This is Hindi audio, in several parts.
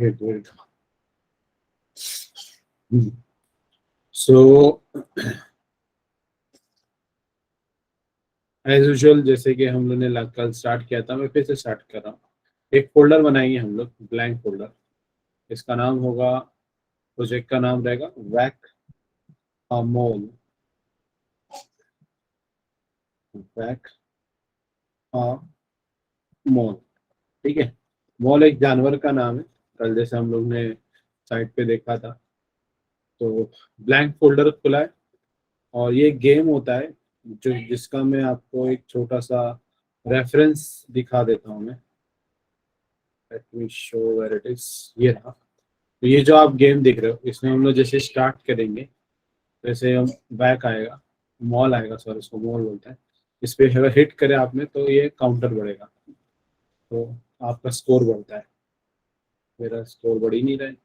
Wait, wait. So as usual जैसे कि हम लोग ने कल स्टार्ट किया था, मैं फिर से स्टार्ट कर रहा हूँ। एक फोल्डर बनाएंगे हम लोग, ब्लैंक फोल्डर। इसका नाम होगा, प्रोजेक्ट का नाम रहेगा वैक अमोल। वैक अमोल, ठीक है। मॉल एक जानवर का नाम है, कल जैसे हम लोग ने साइट पे देखा था। तो ब्लैंक फोल्डर खुला है और ये गेम होता है जो जिसका मैं आपको एक छोटा सा रेफरेंस दिखा देता हूँ मैं। Let me show where it is. ये रहा। तो ये जो आप गेम देख रहे हो, इसमें हम लोग जैसे स्टार्ट करेंगे, जैसे हम बैक आएगा, मॉल आएगा, सॉरी इसको मॉल बोलते हैं। इस पे अगर हिट करे आपने तो ये काउंटर बढ़ेगा, तो आपका स्कोर बढ़ता है। मेरा स्कोर बढ़ ही नहीं रहा है,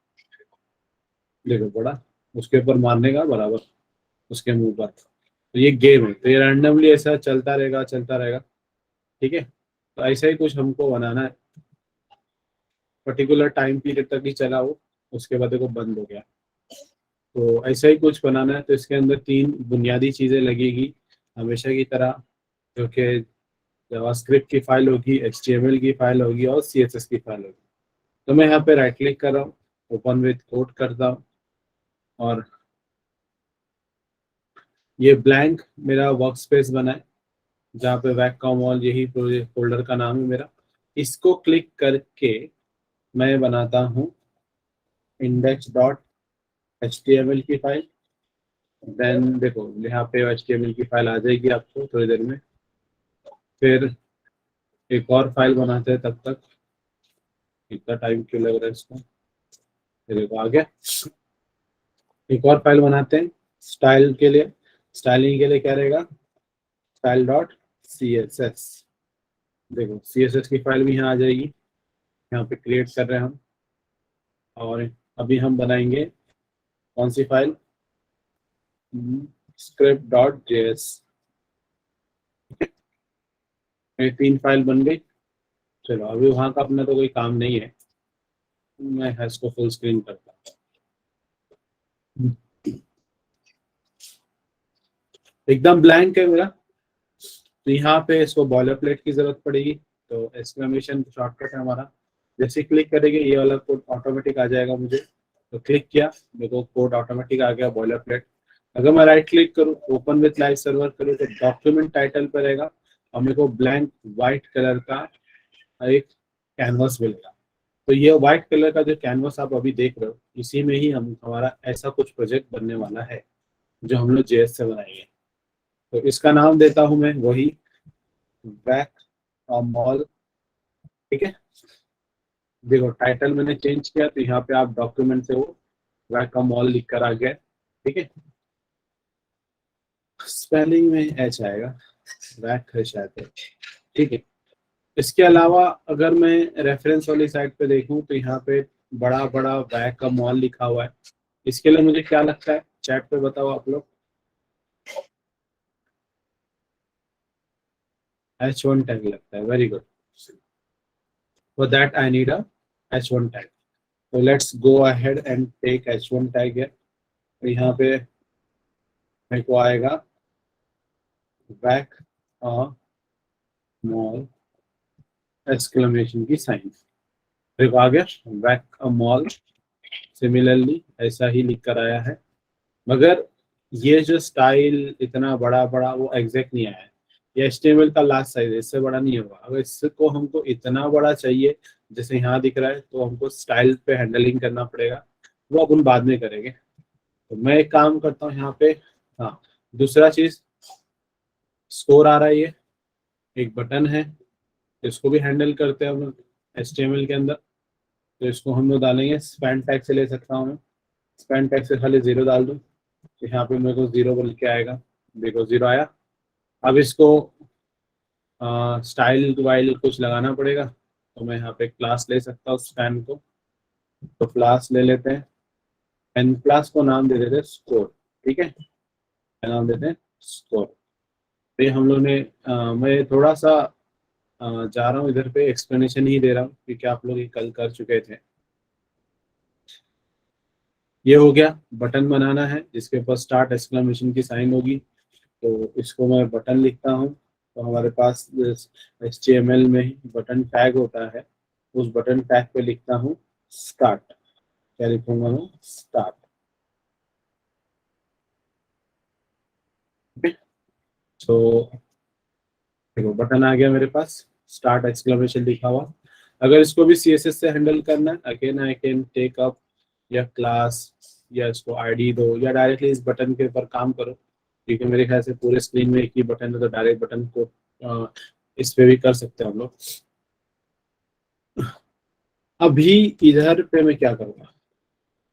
देखो बढ़ा। उसके ऊपर मारने का बराबर, उसके मुंह पर। तो ये गेम है, तो ये रैंडमली ऐसा चलता रहेगा चलता रहेगा, ठीक है। तो ऐसा ही कुछ हमको बनाना है, पर्टिकुलर टाइम पीरियड तक ही चला वो, उसके बाद देखो बंद हो गया। तो ऐसा ही कुछ बनाना है। तो इसके अंदर तीन बुनियादी चीज़ें लगेगी हमेशा की तरह, जो कि जावास्क्रिप्ट की फाइल होगी, एचटीएमएल की फाइल होगी और सीएसएस की फाइल होगी। तो मैं यहाँ पे राइट क्लिक कर रहा हूँ, ओपन विथ कोड करता हूँ, और ये ब्लैंक मेरा वर्क स्पेस बना है जहाँ पे वैक कॉमॉल, यही फोल्डर का नाम है मेरा। इसको क्लिक करके मैं बनाता हूँ index dot H T M L की फाइल। देन देखो यहाँ पे एच टी एम एल की फाइल आ जाएगी आपको थोड़ी देर में। फिर एक और फाइल बनाते हैं, तब तक इतना टाइम क्यों लग रहा है इसको। फिर देखो आ गया। एक और फाइल बनाते हैं स्टाइल के लिए। स्टाइलिंग के लिए क्या रहेगा, style dot C S S. देखो सी एस एस की फाइल भी यहाँ आ जाएगी, यहाँ पे क्रिएट कर रहे हैं हम। और अभी हम बनाएंगे कौन सी file, script dot J S. ये तीन फाइल बन गई। चलो अभी वहाँ का अपना तो कोई काम नहीं है, मैं इसको फुल स्क्रीन करता हूँ। एकदम ब्लैंक है मेरा। तो यहाँ पे इसको बॉयलर प्लेट की जरूरत पड़ेगी। तो एक्सक्लेमेशन शॉर्टकट है हमारा, जैसे क्लिक करेंगे ये वाला कोड ऑटोमेटिक आ जाएगा मुझे। तो क्लिक किया, देखो कोड ऑटोमेटिक आ गया बॉयलर प्लेट। अगर मैं राइट क्लिक करूँ, ओपन विथ लाइव सर्वर करूँ, तो डॉक्यूमेंट टाइटल पर रहेगा और मेरे को ब्लैंक व्हाइट कलर का एक कैनवस मिलेगा। तो ये व्हाइट कलर का जो कैनवस आप अभी देख रहे हो, इसी में ही हम हमारा ऐसा कुछ प्रोजेक्ट बनने वाला है जो हम लोग जेएस से बनाएंगे। तो इसका नाम देता हूं मैं वही वैक मॉल, ठीक है। देखो टाइटल मैंने चेंज किया, तो यहाँ पे आप डॉक्यूमेंट से वो वैक मॉल लिख कर आ गया, ठीक है। स्पेलिंग में एच आएगा, वैक है शायद, ठीक है। इसके अलावा अगर मैं रेफरेंस वाली साइट पे देखूं, तो यहाँ पे बड़ा बड़ा वैक का मॉल लिखा हुआ है। इसके लिए मुझे क्या लगता है, चैट पे बताओ आप लोग। H1 टैग लगता है, very good. For that I need a H1 tag. तो let's go ahead and take H1 tag है। तो यहाँ पे मेरे को आएगा बैक मॉल एक्सक्लेमेशन की साइन। देखो आ गया बैक मॉल, सिमिलरली ऐसा ही लिख कर आया है। मगर ये जो स्टाइल इतना बड़ा बड़ा वो एग्जैक्ट नहीं आया है। ये HTML का लास्ट साइज है, इससे बड़ा नहीं होगा। अगर इसको हमको इतना बड़ा चाहिए जैसे यहाँ दिख रहा है, तो हमको स्टाइल पे हैंडलिंग करना पड़ेगा, वो अपन बाद में करेंगे। तो मैं एक काम करता हूँ यहाँ पे। हाँ, दूसरा चीज, स्कोर आ रहा है, ये एक बटन है, इसको भी हैंडल करते हैं हम HTML के अंदर। तो इसको हम लोग डालेंगे, स्पैन टैग से ले सकता हूँ मैं। स्पैन टैग से खाली 0 डाल दूँ, तो यहाँ पे मेरे को 0 बोल के आएगा। देखो 0 आया। अब इसको स्टाइल वाइल कुछ लगाना पड़ेगा, तो मैं यहाँ पे क्लास ले सकता हूँ स्पैन को। तो क्लास ले लेते हैं, एन क्लास को नाम दे देते हैं स्कोर, ठीक है। नाम देते हैं स्कोर। तो ये हम लोग ने मैं थोड़ा सा जा रहा हूँ इधर पे, एक्सप्लेनेशन ही दे रहा हूँ क्योंकि आप लोग ये कल कर चुके थे। ये हो गया। बटन बनाना है जिसके ऊपर स्टार्ट एक्सक्लेमेशन की साइन होगी, तो इसको मैं बटन लिखता हूँ। तो हमारे पास HTML में ही बटन टैग होता है, उस बटन टैग पे लिखता हूँ स्टार्ट। क्या लिखूंगा मैं? स्टार्ट। तो देखो बटन आ गया मेरे पास, स्टार्ट एक्सक्लेमेशन लिखा हुआ। अगर इसको भी CSS से हैंडल करना है, again I can take up या क्लास, या इसको आईडी दो, या डायरेक्टली इस बटन के ऊपर काम करो, क्योंकि मेरे ख्याल से पूरे स्क्रीन में एक ही बटन है, तो डायरेक्ट बटन को इस पे भी कर सकते हैं हम लोग। अभी इधर पे मैं क्या करूँगा?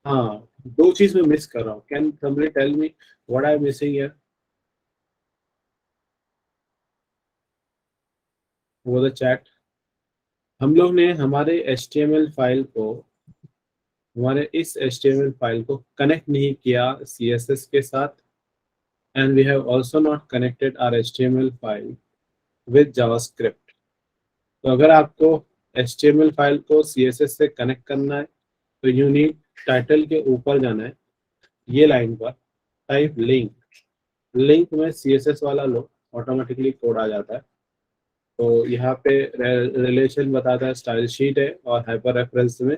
हाँ, दो चीज मैं मिस कर रहा हूँ। Can somebody tell me what I am missing here? वो द चैट। हम लोग ने हमारे HTML फाइल को, हमारे इस HTML फाइल को कनेक्ट नहीं किया CSS के साथ, and we have also not connected our HTML file with JavaScript. तो अगर आपको HTML फाइल को CSS से कनेक्ट करना है, तो यू नीड टाइटल के ऊपर जाना है, ये लाइन पर टाइप लिंक। लिंक में CSS वाला लो, ऑटोमेटिकली कोड आ जाता है। तो यहाँ पे रिलेशन बताता है स्टाइल शीट है, और हाइपर रेफरेंस में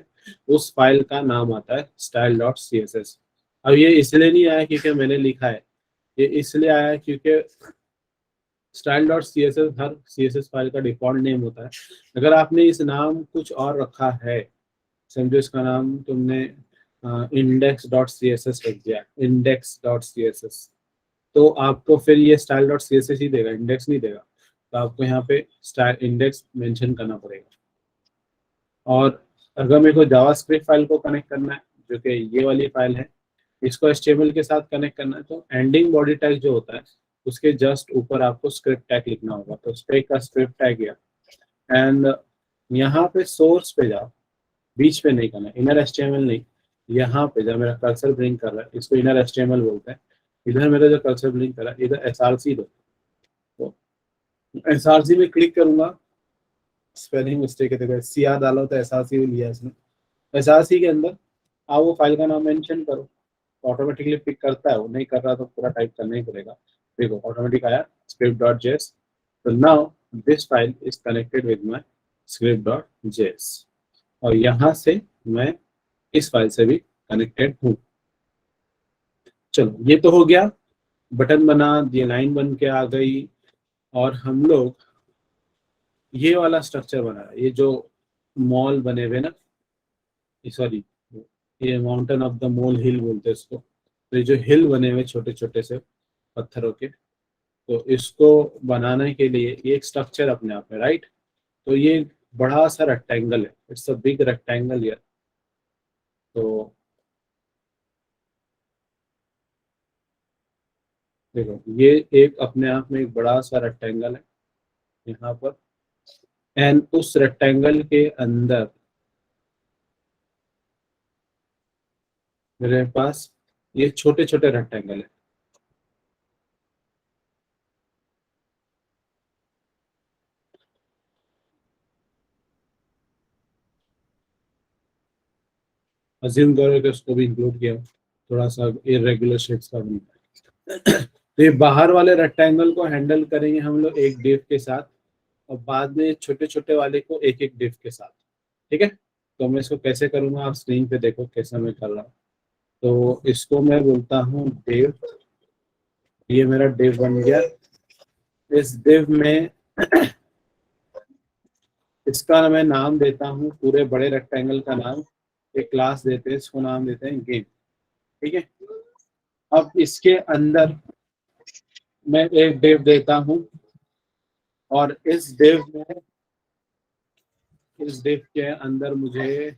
उस फाइल का नाम आता है स्टाइल डॉट CSS। अब ये इसलिए नहीं आया क्योंकि मैंने लिखा है, ये इसलिए आया है क्योंकि स्टाइल डॉट CSS हर CSS फाइल का डिफॉल्ट नेम होता है। अगर आपने इस नाम कुछ और रखा है, समझो इसका नाम तुमने इंडेक्स डॉट CSS रख दिया, इंडेक्स डॉट CSS, तो आपको फिर ये स्टाइल डॉट CSS ही देगा, इंडेक्स नहीं देगा। तो आपको यहाँ पे स्टाइल इंडेक्स मेंशन करना पड़ेगा। और अगर मेरे को जावास्क्रिप्ट फाइल को कनेक्ट करना है, जो कि ये वाली फाइल है, इसको HTML के साथ कनेक्ट करना है, तो एंडिंग बॉडी टैग जो होता है उसके जस्ट ऊपर आपको स्क्रिप्ट टैग लिखना होगा। तो स्टेक का स्क्रिप्ट टैग गया, एंड यहाँ पे सोर्स पे जाओ, बीच पे नहीं करना, इनर HTML नहीं, यहाँ पे जब मेरा कर्सर ब्लिंक कर रहा है, इसको इनर HTML बोलते हैं। इधर मेरा जो कर्सर ब्लिंक कर रहा है, इधर SRC दो। तो SRC में क्लिक करूंगा, स्पेलिंग मिस्टेक है, देखो CR डालो तो SRC भी लिया इसने। SRC के अंदर आप वो फाइल का नाम मेंशन करो, ऑटोमेटिकली पिक करता है। वो नहीं कर रहा तो पूरा टाइप करना ही पड़ेगा। देखो ऑटोमेटिक आया स्क्रिप्ट डॉट जेएस। तो now this file is connected with my script dot JS, और यहाँ से मैं इस फाइल से भी कनेक्टेड हूँ। चलो ये तो हो गया, बटन बना, ये लाइन बन के आ गई, और हम लोग ये वाला स्ट्रक्चर बना रहा है, ये जो मॉल बने हुए ना, सॉरी, ये माउंटेन ऑफ द मोल हिल बोलते हैं इसको। तो ये जो हिल बने हुए छोटे छोटे से पत्थरों के, तो इसको बनाने के लिए ये एक स्ट्रक्चर अपने आप में, राइट? तो ये बड़ा सा रेक्टेंगल है, it's a big rectangle here. तो देखो ये एक अपने आप में एक बड़ा सा रेक्टेंगल है यहाँ पर, एंड उस रेक्टेंगल के अंदर मेरे पास ये छोटे छोटे रेक्टेंगल है। अज्यूम करो कि उसको भी इंक्लूड किया, थोड़ा सा इरेगुलर शेप्स का बनता है। तो ये बाहर वाले रेक्टेंगल को हैंडल करेंगे हम लोग एक डिव के साथ, और बाद में छोटे छोटे वाले को एक एक डिव के साथ। ठीक है, तो मैं इसको कैसे करूंगा, आप स्क्रीन पे देखो कैसे मैं कर रहा हूँ। तो इसको मैं बोलता हूँ डिव, ये मेरा डिव बन गया। इस डिव में इसका मैं नाम देता हूँ, पूरे बड़े रेक्टेंगल का नाम, एक क्लास देते हैं, इसको नाम देते हैं गेम। ठीक है, अब इसके अंदर मैं एक डिव देता हूँ, और इस डिव के अंदर मुझे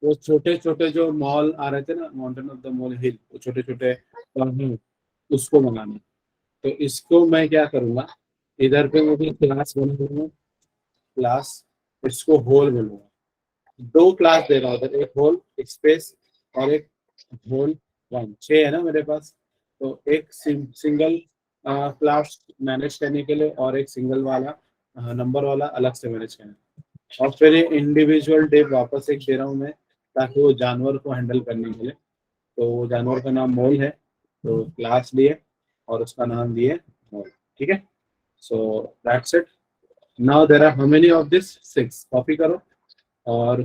वो छोटे छोटे जो मॉल आ रहे थे ना, माउंटेन ऑफ द मॉल हिल, वो छोटे छोटे उसको बनाना। तो इसको मैं क्या करूंगा, इधर पे मुझे क्लास बनाऊंगा, क्लास, इसको होल बोलूंगा। दो क्लास दे रहा हूँ उधर, एक होल एक स्पेस और एक होल वन, 6 है ना मेरे पास। तो एक सिंगल क्लास मैनेज करने के लिए, और एक सिंगल वाला नंबर वाला अलग से मैनेज करना, और फिर ये इंडिविजुअल डिव वापस एक दे रहा हूँ मैं, ताकि वो जानवर को हैंडल करने के लिए। तो वो जानवर का नाम मोल है, तो क्लास लिए और उसका नाम दिए मोल। ठीक है, so that's it. Now there are how many of this, 6। Copy करो और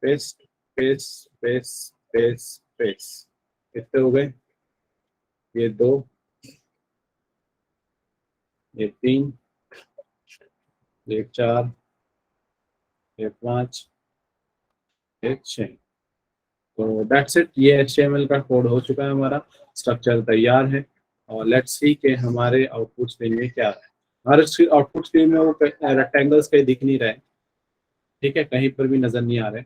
paste paste paste paste paste. कितने हो गए? ये 2, ये 3, ये 4, ये 5, ये 6। तो दैट्स इट, ये HTML का कोड हो चुका है, हमारा स्ट्रक्चर तैयार है। और लेट्स सी कि हमारे आउटपुट स्क्रीन में क्या है। हमारे आउटपुट स्क्रीन में वो रेक्टेंगल्स कहीं दिख नहीं रहे, ठीक है, कहीं पर भी नजर नहीं आ रहे,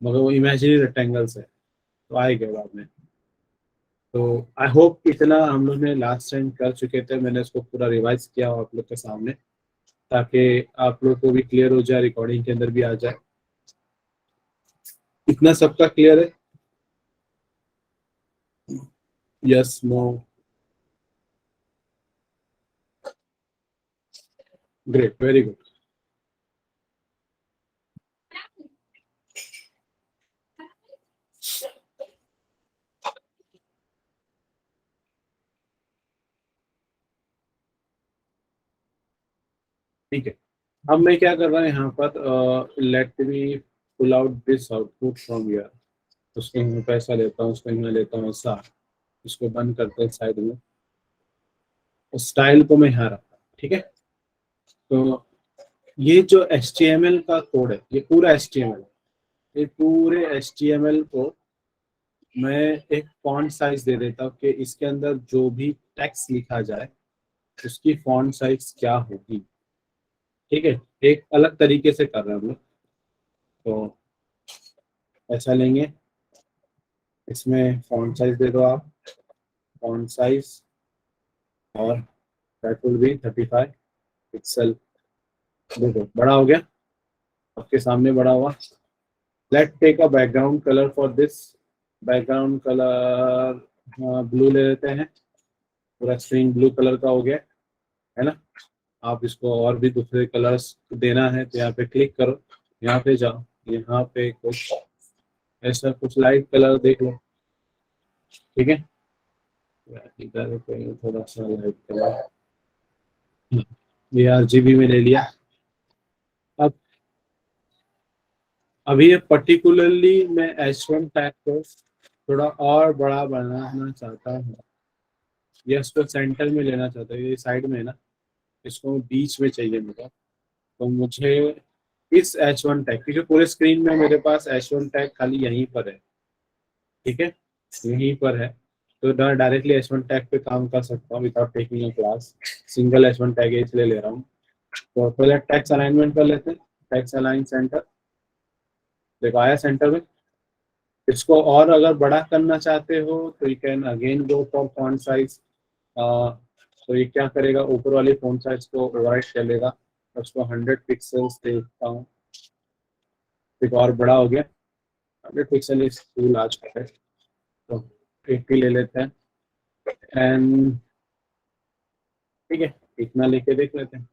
मगर वो इमेजिनरी रेक्टेंगल्स है, तो आएंगे बाद में। तो आई होप इतना हम लोग ने लास्ट टाइम कर चुके थे, मैंने उसको पूरा रिवाइज किया आप लोग के सामने, ताकि आप लोग को भी क्लियर हो जाए, रिकॉर्डिंग के अंदर भी आ जाए। इतना सबका क्लियर है? Yes, no? Great, very good. ठीक है, अब मैं क्या कर रहा हूँ यहाँ पर, let me pull out this output from here. उसको मैं पैसा लेता हूँ, उसको मैं लेता हूँ ऐसा, इसको बंद करते हैं साइड में, उस स्टाइल को मैं यहाँ रखता हूँ। ठीक है, तो ये जो HTML का कोड है, ये पूरा HTML, ये पूरे HTML को मैं एक फॉन्ट साइज दे देता हूँ कि इसके अंदर जो भी टेक्स्ट लिखा जाए उसकी फॉन्ट साइज क्या होगी। ठीक है, एक अलग तरीके से कर रहे हैं हम लोग। तो ऐसा लेंगे, इसमें फॉन्ट साइज दे दो आप, फॉन्ट साइज, और दैट विल बी 35 पिक्सल। देखो बड़ा हो गया, आपके सामने बड़ा हुआ। Let take a background colour for this. Background colour blue ले लेते हैं, पूरा स्क्रीन ब्लू कलर का हो गया है ना। आप इसको और भी दूसरे कलर्स देना है तो यहाँ पे क्लिक करो, यहाँ पे जाओ, यहाँ पे कुछ ऐसा कुछ लाइट कलर देख लो। ठीक है, इधर पे थोड़ा सा लाइट कलर, ये RGB में ले लिया। अब अभी ये पर्टिकुलरली मैं H1 टैग को थोड़ा और बड़ा बनाना चाहता हूँ, ये इसको सेंटर में लेना चाहता हूँ, ये साइड में है ना, इसको बीच में चाहिए मुझे। तो मुझे इस H1 टैग, क्योंकि पूरे स्क्रीन में मेरे पास H1 टैग खाली यहीं पर है, ठीक है, यहीं पर है। तो मैं डायरेक्टली H1 टैग पे काम कर सकता हूँ without taking a class. Single H1 tag इसलिए ले रहा हूँ। तो पहले टैक्स अलाइनमेंट कर लेते हैं, टैक्स अलाइन सेंटर। देखो आया सेंटर में। इसको और अगर बड़ा करना चाहते हो तो you can again go for font size. तो ये क्या करेगा, ऊपर वाली फॉन्ट साइज को ओवरराइट कर लेगा, उसको 100 पिक्सल्स देता हूँ। एक और बड़ा हो गया, 100 पिक्सल इज टू लार्ज है, तो 80 ले लेते हैं। एंड ठीक है, इतना लेके देख लेते हैं।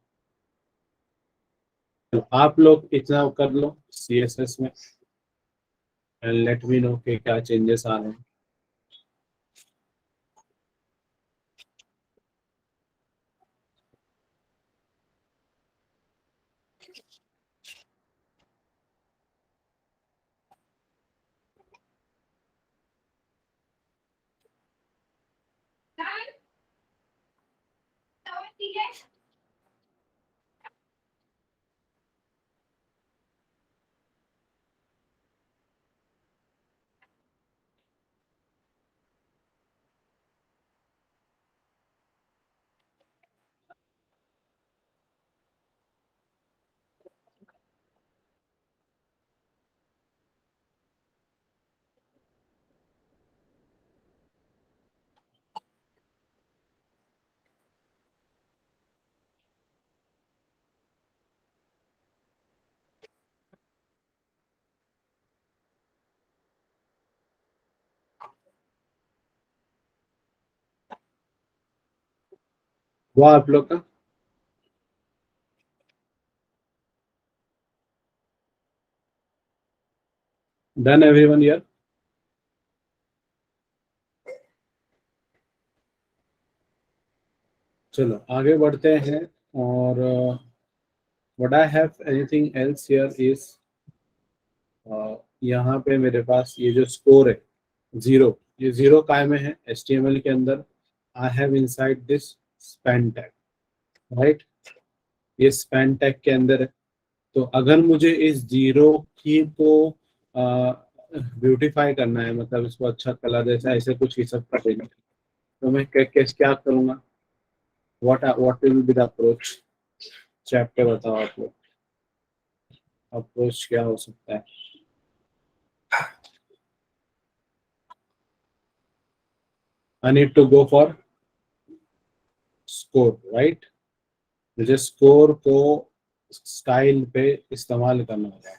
तो आप लोग इतना कर लो CSS में, एंड लेट मी नो कि क्या चेंजेस आ रहे हैं। वो आप लोग का डन, एवरीवन यार? चलो आगे बढ़ते हैं। और what I have anything else here is, यहाँ पे मेरे पास ये जो स्कोर है जीरो, ये जीरो काय में है HTML के अंदर। I have inside this span tag, right, ये स्पैन टैग के अंदर है। तो अगर मुझे इस जीरो की को ब्यूटीफाई करना है, मतलब इसको अच्छा कलर जैसा ऐसे कुछ ही सब कर देना, तो मैं क्या करूंगा, what will be the approach. Chat पे बताओ आप लोग, अप्रोच क्या हो सकता है। I need to go for score, right, मुझे स्कोर को स्टाइल पे इस्तेमाल करना होगा।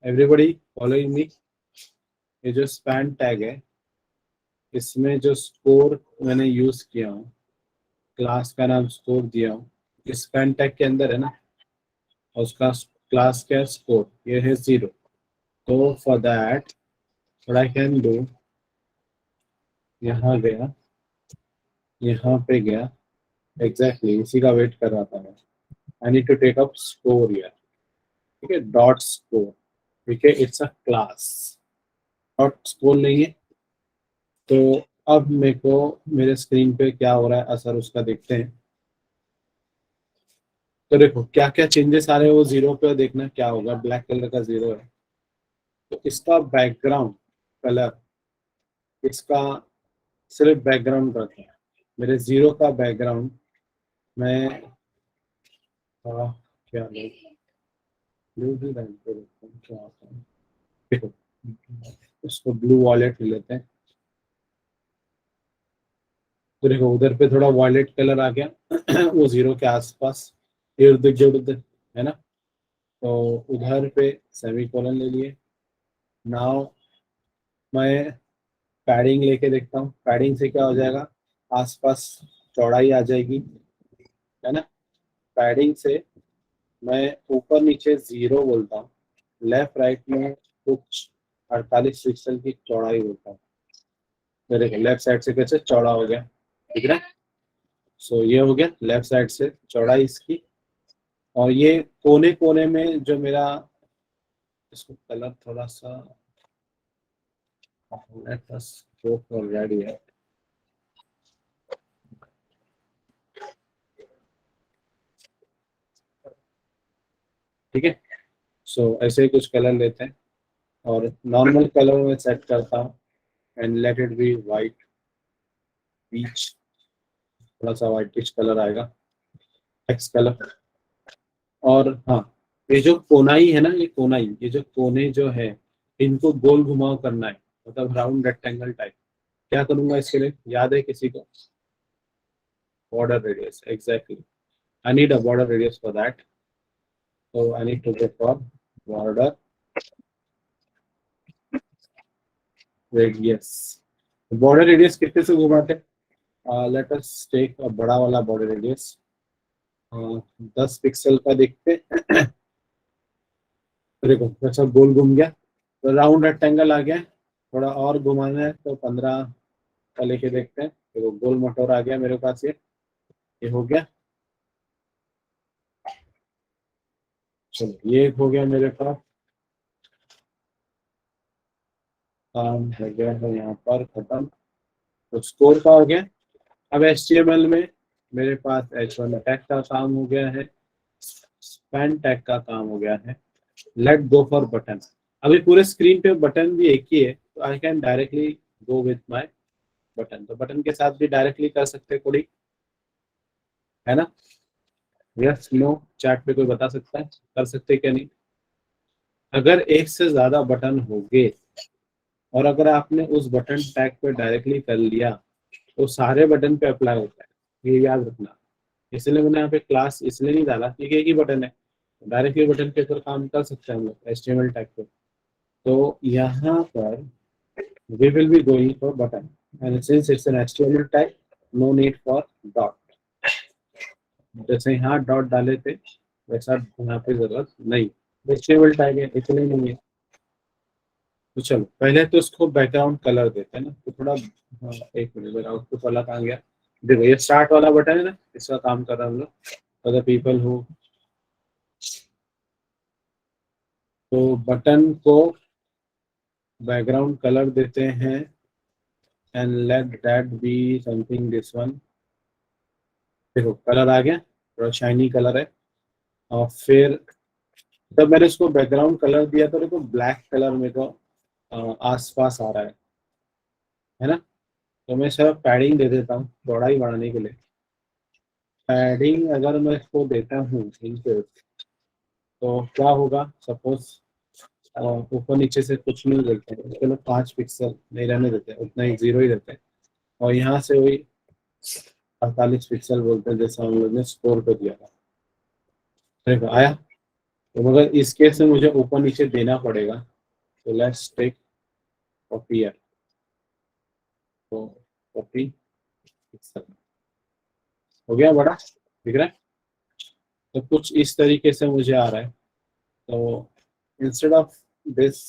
Everybody following me. ये जो स्पैन टैग है, इसमें जो स्कोर मैंने यूज किया हूँ, क्लास का नाम स्कोर दिया हूँ, इस स्पैन टैग के अंदर है ना, और उसका क्लास का स्कोर ये है जीरो। तो for that what I can do, यहाँ गया, यहाँ पे गया, एग्जैक्टली इसी का वेट कर रहा था मैं। I need to take up score here, ठीक है, डॉट स्कोर, ठीक है, it's a class, dot score नहीं है। तो अब मेरे को मेरे स्क्रीन पे क्या हो रहा है असर उसका देखते हैं। तो देखो क्या क्या चेंजेस आ रहे हैं, वो जीरो पे देखना क्या होगा, ब्लैक कलर का जीरो है। तो इसका बैकग्राउंड कलर, इसका सिर्फ बैकग्राउंड रखना है। मेरे जीरो का बैकग्राउंड मैं क्या ब्लू भी रंग पे रखता हूँ, क्या आता है, देखो इसको ब्लू वॉलेट लेते हैं। तो देखो उधर पे थोड़ा वॉयलेट कलर आ गया वो जीरो के आसपास इर्द गिर्द, है ना। तो उधर पे सेमी कोलन ले लिए। नाउ मैं पैडिंग लेके देखता हूँ, पैडिंग से क्या हो जाएगा, आसपास चौड़ाई आ जाएगी, है ना। पैडिंग से मैं ऊपर नीचे जीरो बोलता हूँ, लेफ्ट राइट में कुछ 48 पिक्सल की चौड़ाई बोलता हूँ। तो देखो लेफ्ट साइड से कैसे चौड़ा हो गया, ठीक है। सो ये हो गया लेफ्ट साइड से चौड़ाई इसकी। और ये कोने कोने में जो मेरा, इसको कलर थोड़ा सा let us go for red here, ठीक है। सो ऐसे ही कुछ कलर लेते हैं और नॉर्मल कलर में सेट करता हूँ and let it be white peach, थोड़ा सा वाइटिश कलर आएगा, एक्स कलर। और हाँ, ये जो कोनाई है ना, ये कोनाई, ये जो कोने जो है, इनको गोल घुमाव करना है, मतलब राउंड रेक्टेंगल टाइप। क्या करूंगा इसके लिए, याद है किसी को, border radius, exactly, I need a border radius for that. so I need to go for border radius। Border radius कितने से घुमाते हैं, लेट अस टेक बड़ा वाला बॉर्डर रेडियस, 10 पिक्सल का देखते हैं। देखो अच्छा गोल घूम गया, तो राउंड रेक्टेंगल आ गया। थोड़ा और घुमाना है तो 15 का लेके देखते हैं। देखो गोल मटोर आ गया मेरे पास, ये हो गया। चलो ये हो गया मेरे पास, काम हो गया है यहाँ पर खत्म। तो स्कोर का हो गया। अब HTML में मेरे पास H1 टैग का काम हो गया है, स्पैन टैग का काम हो गया है, लेट गो फॉर बटन। अभी पूरे स्क्रीन पे बटन भी एक ही है, तो I can directly go with my button. तो बटन के साथ भी डायरेक्टली कर सकते हैं कोडिंग, है ना। यस नो, चैट पे कोई बता सकता है कर सकते हैं क्या नहीं। अगर एक से ज्यादा बटन होंगे और अगर आपने उस बटन टैग पे डायरेक्टली कर लिया, तो सारे बटन पे अप्लाई होता है, ये याद रखना। इसलिए मैंने यहाँ पे क्लास इसलिए नहीं डाला क्योंकि एक ही बटन है, डायरेक्टली बटन के ऊपर काम कर सकते हैं हम लोग HTML टैग पे। तो यहाँ पर we will be going for button and since it's an HTML tag, no need for dot। जैसे यहाँ डॉट डाले थे वैसा यहाँ पे जरूरत नहीं, HTML टैग है इसलिए नहीं है। तो चलो पहले तो इसको बैकग्राउंड कलर देते हैं ना, तो थोड़ा, हाँ, एक मिनट मेरा आउटपुट वाला कहाँ गया, देखो ये स्टार्ट वाला बटन है ना, इसका काम कर रहा हम लोग फॉर द पीपल हु। तो बटन को बैकग्राउंड कलर देते हैं and let that be something this one. देखो कलर आ गया, थोड़ा शाइनी कलर है। और फिर जब मैंने इसको बैकग्राउंड कलर दिया तो देखो ब्लैक कलर मेरे को आसपास आ रहा है ना। तो मैं सिर्फ पैडिंग दे देता हूँ चौड़ाई बढ़ाने के लिए। पैडिंग अगर मैं इसको देता हूँ इनके, तो क्या होगा, सपोज ऊपर नीचे से कुछ नहीं देते हैं, चलो 5 पिक्सल नहीं रहने देते, उतना ही 0 ही देते हैं। और यहाँ से वही 48 पिक्सल बोलते हैं जैसा हम लोग ने स्कोर पे दिया था। देखो आया। तो मगर इस केस में मुझे ऊपर नीचे देना पड़ेगा। तो लेट्स टेक कॉपी। तो कॉपी पिक्सल हो गया बड़ा, दिख रहा है। तो कुछ इस तरीके से मुझे आ रहा है। तो instead of this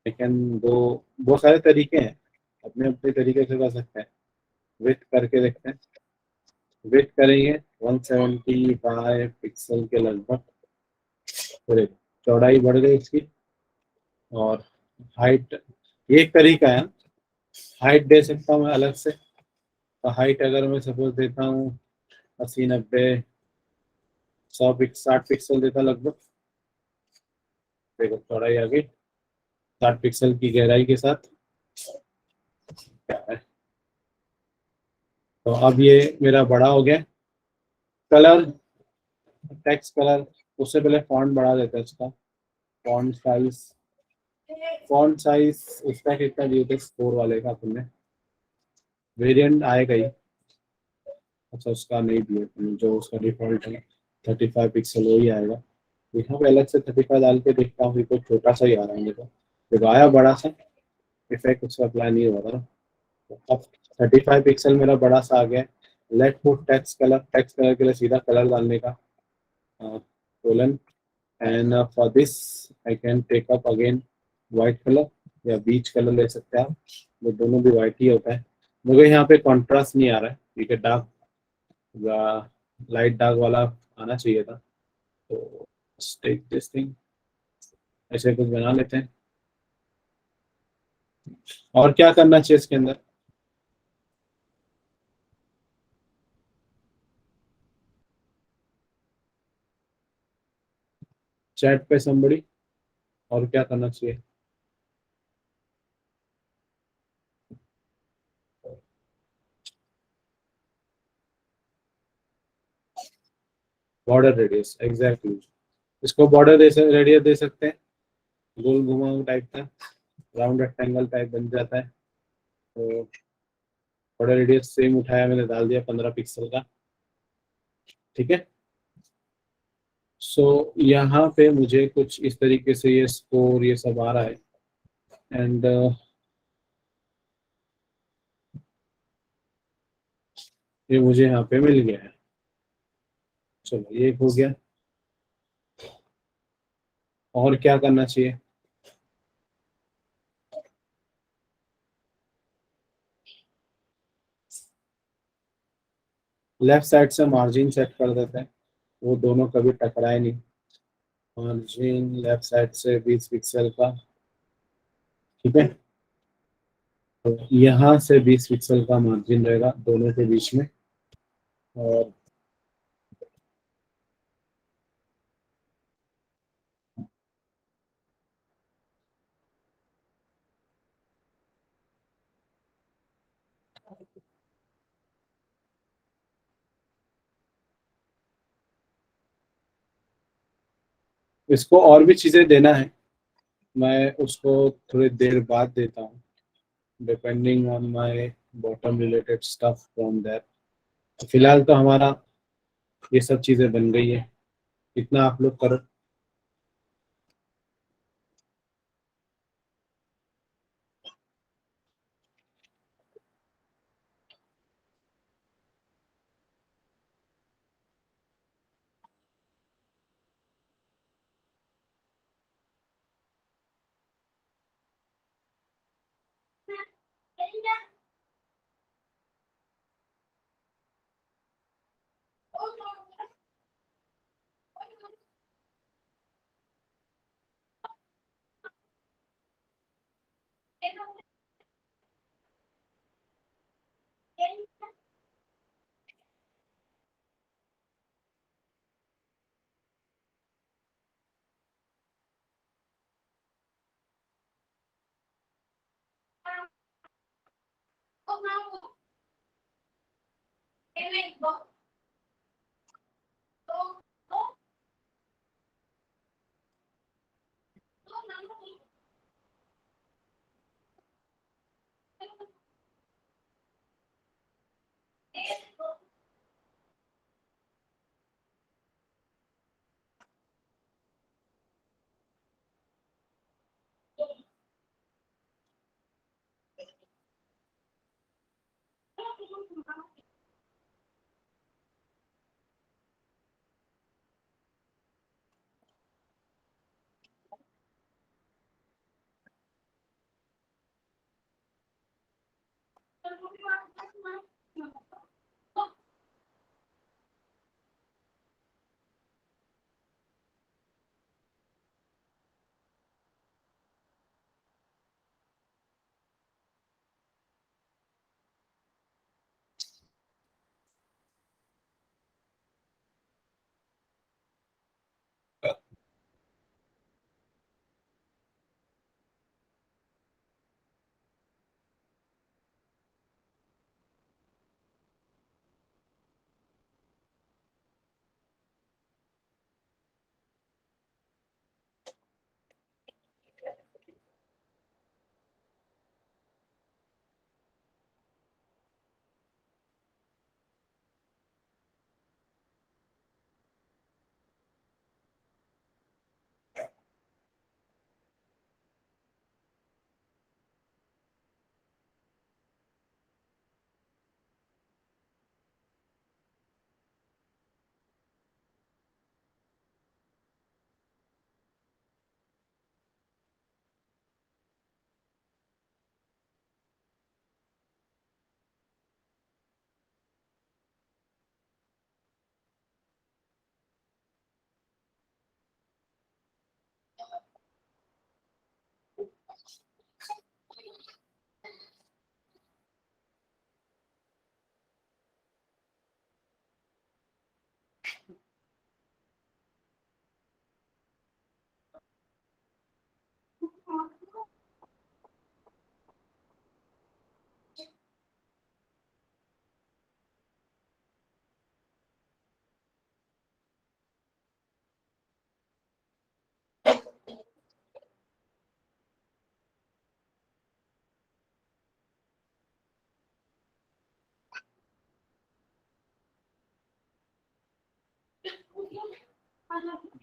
I can go, बहुत सारे तरीके हैं, अपने अपने तरीके से कर सकते हैं। विथ करके देखते हैं। विथ करेंगे 175 पिक्सल के लगभग। फिर चौड़ाई बढ़ गई इसकी। और हाइट, ये एक तरीका है। हाइट दे सकता हूँ मैं अलग से। तो हाइट अगर मैं सपोज देता हूँ 80 90 100 60 पिक्सल देता लगभग। देखो चौड़ाई आ गई 60 पिक्सल की गहराई के साथ। क्या है, तो अब ये मेरा बड़ा हो गया। कलर, टेक्स्ट कलर, उससे पहले फॉन्ट बढ़ा देते हैं इसका। फॉन्ट साइज, फॉन्ट साइज उसका कितना दिए थे स्कोर वाले का तुमने, वेरिएंट आएगा ही। अच्छा उसका नहीं दिए तुमने, जो उसका डिफॉल्ट है 35 पिक्सल वही आएगा। यहाँ पे अलग से 35 डाल के देखता हूँ तो छोटा सा ही आ रहा है देखो। देखो आया बड़ा सा, इफेक्ट उसका अप्लाई नहीं हो रहा ना। तो अब 35 पिक्सल मेरा बड़ा सा आ गया। Let put text colour, text colour के लिए सीधा कलर डालने का colon. And for this I can take up again white colour या बीच कलर ले सकते हैं आप। वो दोनों भी वाइट ही होता है। मुझे यहाँ पे कॉन्ट्रास्ट नहीं आ रहा है, ठीक है, डार्क लाइट डार्क वाला आना चाहिए था। तो टेक दिस थिंग, ऐसे कुछ बना लेते हैं। और क्या करना चाहिए इसके अंदर। चैट पे somebody, और क्या करना चाहिए। Border radius, exactly. इसको बॉर्डर रेडियस दे सकते हैं, गोल घुमाऊ टाइप का, राउंड रेक्टेंगल टाइप बन जाता है। तो बॉर्डर रेडियस सेम उठाया मैंने, डाल दिया 15 पिक्सल का। ठीक है। सो यहाँ पे मुझे कुछ इस तरीके से ये स्कोर ये सब आ रहा है। एंड ये मुझे यहाँ पे मिल गया है। चलो ये हो गया। और क्या करना चाहिए। लेफ्ट साइड से मार्जिन सेट कर देते हैं, वो दोनों कभी टकराए नहीं। मार्जिन लेफ्ट साइड से 20 पिक्सल का। ठीक है। तो यहाँ से 20 पिक्सल का मार्जिन रहेगा दोनों के बीच में। और इसको और भी चीजें देना है, मैं उसको थोड़ी देर बाद देता हूँ, depending on my bottom related stuff from that. फिलहाल तो हमारा ये सब चीजें बन गई है। इतना आप लोग करो।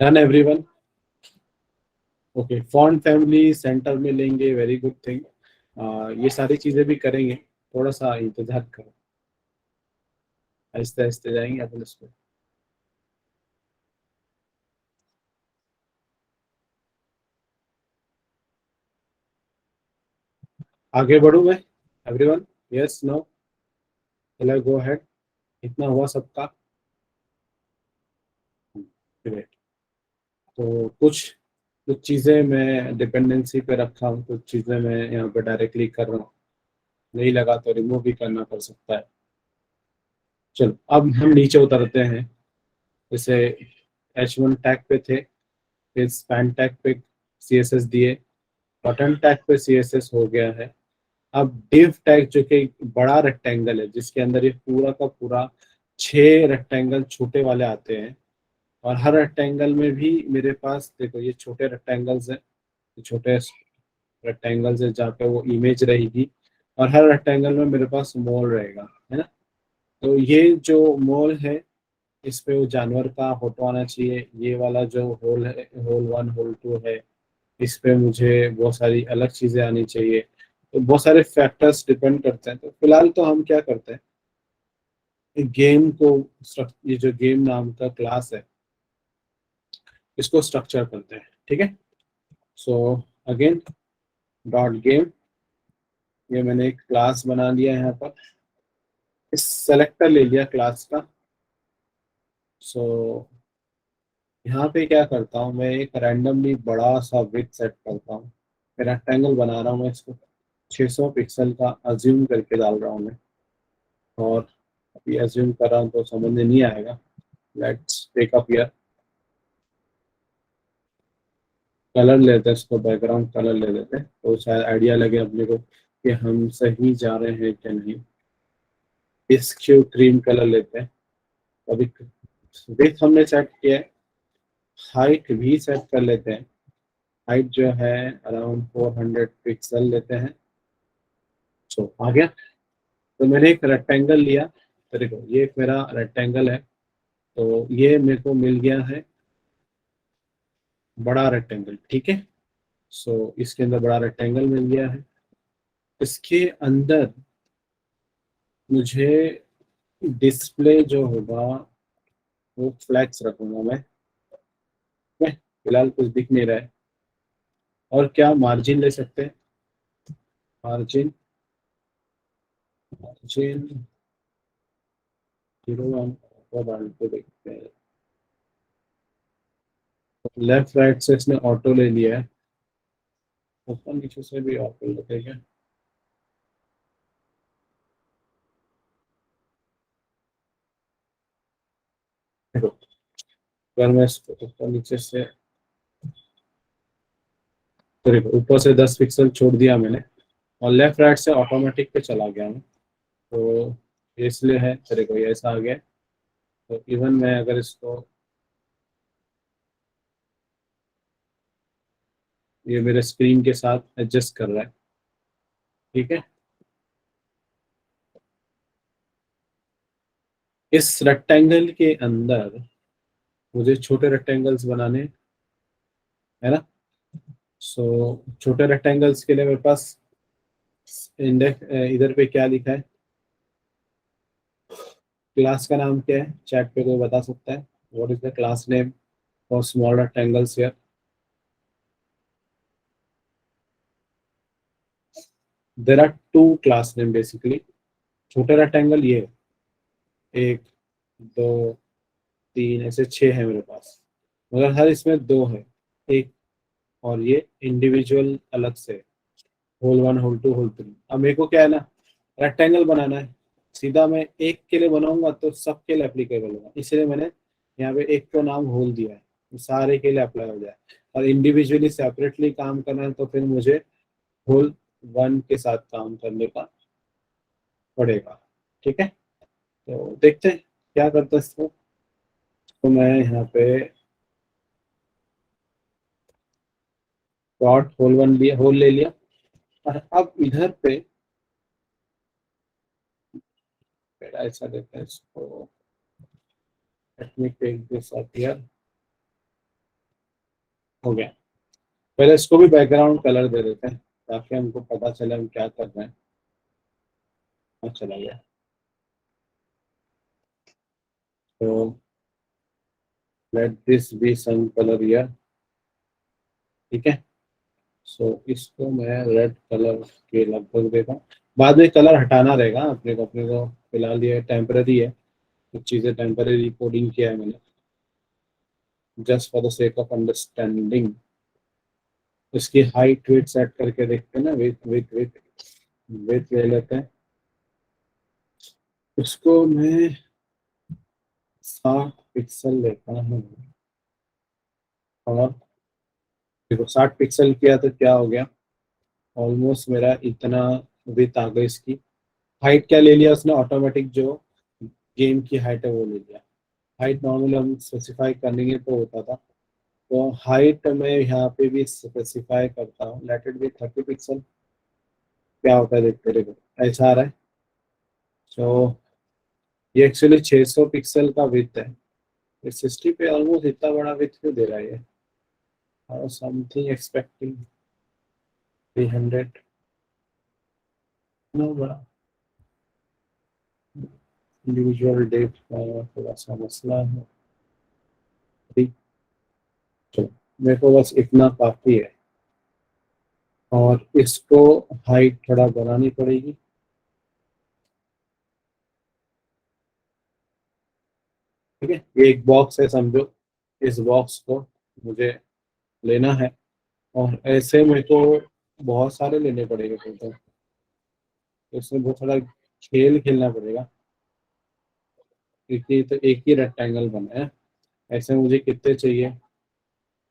Done everyone. Okay, font family centre में लेंगे, वेरी गुड थिंग। ये सारी चीजें भी करेंगे, थोड़ा सा इंतजार करो, आहिस्ते आहिस्ते जाएंगे अपन इस पे। आगे बढ़ूं मैं एवरीवन? यस, नो, चलो गो अहेड। इतना हुआ सबका? ग्रेट। तो कुछ कुछ चीज़ें मैं डिपेंडेंसी पे रखा हूँ, कुछ चीज़ें मैं यहाँ पे डायरेक्टली कर रहा हूँ, नहीं लगा तो रिमूव भी करना पड़ सकता है। चलो अब हम नीचे उतरते हैं। जैसे H1 टैग पे थे, फिर स्पैन टैग पे CSS दिए, बटन टैग पे CSS हो गया है। अब div टैग जो कि एक बड़ा रेक्टेंगल है, जिसके अंदर ये पूरा का पूरा 6 रेक्टेंगल छोटे वाले आते हैं, और हर रेक्टेंगल में भी मेरे पास देखो ये छोटे रेक्टेंगल्स हैं, ये छोटे रेक्टेंगल्स है जहाँ पे वो इमेज रहेगी, और हर रेक्टेंगल में मेरे पास मोल रहेगा, है ना। तो ये जो मोल है, इस पे वो जानवर का फोटो आना चाहिए। ये वाला जो होल है, होल 1 होल 2 है, इस पे मुझे बहुत सारी अलग चीजें आनी चाहिए। तो बहुत सारे फैक्टर्स डिपेंड करते हैं। तो फिलहाल तो हम क्या करते हैं, गेम को ये जो गेम नाम का क्लास है, इसको स्ट्रक्चर करते हैं, ठीक है। सो अगेन डॉट गेम, ये मैंने एक क्लास बना लिया है यहाँ पर, इस सेलेक्टर ले लिया क्लास का। सो यहाँ पे क्या करता हूँ, मैं एक रैंडमली बड़ा सा विड्थ सेट करता हूँ। मैं रेक्टेंगल बना रहा हूँ, मैं इसको 600 पिक्सल का अज्यूम करके डाल रहा हूँ मैं, और अभी अज्यूम कर रहा हूँ तो समझ में नहीं आएगा। Let's take up here, colour लेते हैं, इसको बैकग्राउंड कलर ले लेते हैं, तो शायद आइडिया लगे अपने को कि हम सही जा रहे हैं कि नहीं। इसक्यू क्रीम कलर लेते हैं, अभी विथ हमने सेट किया है, हाइट भी सेट कर लेते हैं। हाइट जो है अराउंड 400 पिक्सल लेते हैं। सो आ गया। तो मैंने एक रेक्टेंगल लिया, तो देखो ये एक मेरा रेक्टेंगल है, तो ये मेरे को मिल गया है बड़ा रेक्टेंगल, ठीक है। सो इसके अंदर बड़ा रेक्टेंगल मिल गया है। इसके अंदर मुझे डिस्प्ले जो होगा वो फ्लैक्स रखूंगा मैं फिलहाल कुछ दिख नहीं रहा है। और क्या मार्जिन ले सकते हैं? मार्जिन मार्जिन 0 1 को डाल के देखते हैं। लेफ्ट राइट से इसने ऑटो ले लिया है, ऊपर नीचे से भी ऑटो लगेगा। देखो अगर मैं इसको ऊपर नीचे से, तो देखो ऊपर से 10 पिक्सल छोड़ दिया मैंने, और लेफ्ट राइट से ऑटोमेटिक पे चला गया मैं। तो ये इसलिए है, तो देखो ये ऐसा आ गया। तो इवन मैं अगर इसको, ये मेरे स्क्रीन के साथ एडजस्ट कर रहा है, ठीक है। इस रेक्टेंगल के अंदर मुझे छोटे रेक्टेंगल्स बनाने हैं, है ना। सो छोटे रेक्टेंगल्स के लिए मेरे पास इंडेक्स, इधर पे क्या लिखा है, क्लास का नाम क्या है, चैट पे कोई बता सकता है? What is the class name for small rectangles here? There are two class name basically. छोटे रेक्टेंगल ये एक, दो, तीन, ऐसे छह है मेरे पास, मगर हर इसमें दो है, एक, और ये इंडिविजुअल अलग से, hole one, hole two, hole three. अब मेरे को क्या है ना, रेक्टेंगल बनाना है, सीधा मैं एक के लिए बनाऊंगा तो सबके लिए एप्लीकेबल होगा, इसलिए मैंने यहाँ पे एक को नाम होल दिया है, तो सारे के लिए अप्लाई हो जाए। और इंडिविजुअली सेपरेटली काम करना है तो फिर मुझे होल वन के साथ काम करने का पड़ेगा, ठीक है। तो देखते हैं क्या करते हैं इसको। तो मैं यहाँ पे डॉट होल वन लिया, होल ले लिया। और अब इधर पे मेरा ऐसा देते हैं इसको, let me take this up here. हो गया। पहले इसको भी बैकग्राउंड कलर दे देते हैं ताकि हमको पता चले हम क्या कर रहे हैं। हाँ, चला गया। तो let this be some colour here, ठीक है। सो इसको मैं रेड कलर के लगभग देता हूँ। बाद में कलर हटाना रहेगा अपने को फिलहाल ये टेम्पररी है, कुछ चीज़ें टेम्पररी कोडिंग किया है मैंने, just for the sake of understanding. इसकी हाइट वेट सेट करके देखते हैं ना, वेट वेट वेट वेट ले लेते हैं। उसको मैं 60 पिक्सल लेता हूँ। और देखो 60 पिक्सल किया तो क्या हो गया, ऑलमोस्ट मेरा इतना विथ आ गई इसकी। हाइट क्या ले लिया उसने, ऑटोमेटिक जो गेम की हाइट है वो ले लिया। हाइट नॉर्मली हम स्पेसिफाई करेंगे तो होता था, तो हाइट मैं यहाँ पे भी स्पेसिफाई करता हूँ, लेट इट बी 30 पिक्सल। क्या होता है देखते देखो, ऐसा आ रहा है। तो ये एक्चुअली 600 पिक्सल का विथ है, इस 60 पे ऑलमोस्ट इतना बड़ा विथ क्यों दे रहा है ये? समथिंग एक्सपेक्टिंग 300, नो बड़ा इंडिविजुअल डेट का थोड़ा सा मसला है। ठीक, चलो मेरे को बस इतना काफी है। और इसको हाइट थोड़ा बढ़ानी पड़ेगी, ठीक है। ये एक बॉक्स है समझो, इस बॉक्स को मुझे लेना है, और ऐसे मेरे को बहुत सारे लेने पड़ेंगे टोटल। तो इसमें बहुत सारा खेल खेलना पड़ेगा, क्योंकि तो एक ही रेक्टेंगल बना है। ऐसे मुझे कितने चाहिए,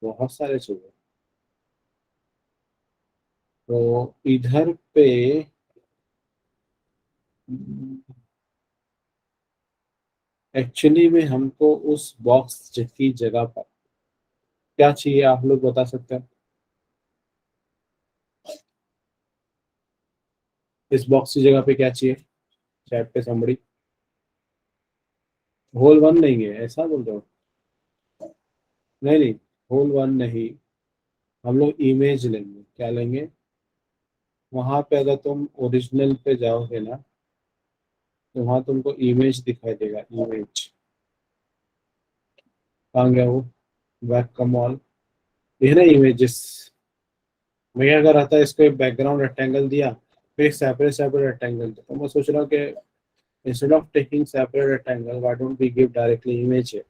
बहुत सारे चाहिए। तो इधर पे एक्चुअली में हमको उस बॉक्स की जगह पर क्या चाहिए, आप लोग बता सकते हैं? इस बॉक्स की जगह पे क्या चाहिए? चैट पे समबड़ी। होल वन नहीं है, ऐसा बोल रहे हो? नहीं नहीं, होल वन नहीं। हम लोग इमेज लेंगे। क्या लेंगे? वहां पे अगर तुम ओरिजिनल पे जाओगे ना, तो वहां तुमको इमेज दिखाई देगा, इमेज। कहाँ गया वो? बैक का मॉल। ये है ना इमेजेस। मैं क्या कर रहा था, इसको एक बैकग्राउंड रेक्टेंगल दिया, फिर एक सेपरेट सेपरेट रेक्टेंगल दिया। तो मैं सोच रहा हूँ कि instead of taking separate rectangle, why don't we give directly image है।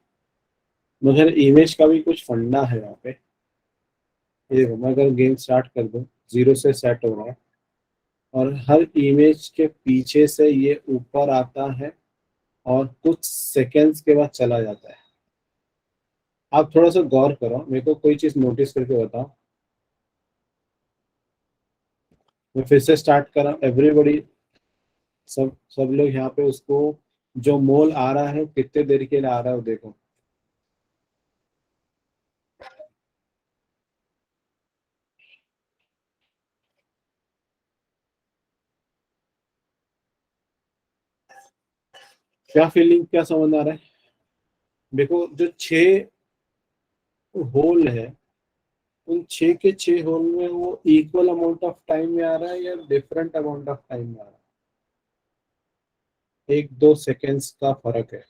मगर इमेज का भी कुछ फंडा है यहाँ पे। ये देखो, मैं अगर गेम स्टार्ट कर दूँ, जीरो से सेट हो रहा है, और हर इमेज के पीछे से ये ऊपर आता है और कुछ सेकेंड्स के बाद चला जाता है। आप थोड़ा सा गौर करो, मेरे को कोई चीज नोटिस करके बताओ। मैं फिर से स्टार्ट कर रहा हूँ, एवरीबॉडी, सब सब लोग यहाँ पे उसको, जो मोल आ रहा है कितने देर के लिए आ रहा है वो देखो। क्या फीलिंग, क्या समझ आ रहा है? देखो, जो छह होल है, उन छह के छह होल में वो इक्वल अमाउंट ऑफ टाइम में आ रहा है या डिफरेंट अमाउंट ऑफ टाइम में आ रहा है? एक दो सेकेंड्स का फर्क है।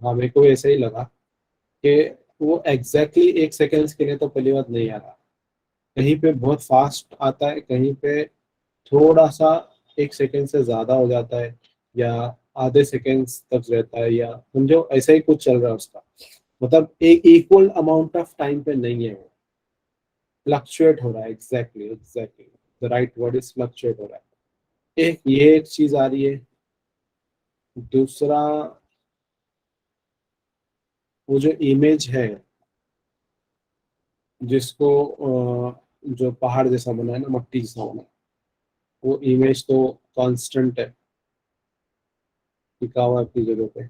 हाँ, मेरे को ऐसा ही लगा कि वो एग्जैक्टली एक सेकेंड्स के लिए तो पहली बात नहीं आ रहा। कहीं पे बहुत फास्ट आता है, कहीं पे थोड़ा सा एक सेकेंड से ज्यादा हो जाता है, या आधे सेकेंड्स तक रहता है, या समझो ऐसा ही कुछ चल रहा है उसका। मतलब एक इक्वल अमाउंट ऑफ टाइम पे नहीं है वो, फ्लक्चुएट हो रहा है। Exactly exactly, the right word is fluctuate हो रहा है। एक ये एक चीज आ रही है। दूसरा, वो जो इमेज है, जिसको जो पहाड़ जैसा बना है ना, मट्टी जैसा बना है, वो इमेज तो कांस्टेंट है, टिका हुआ है अपनी जगह पे।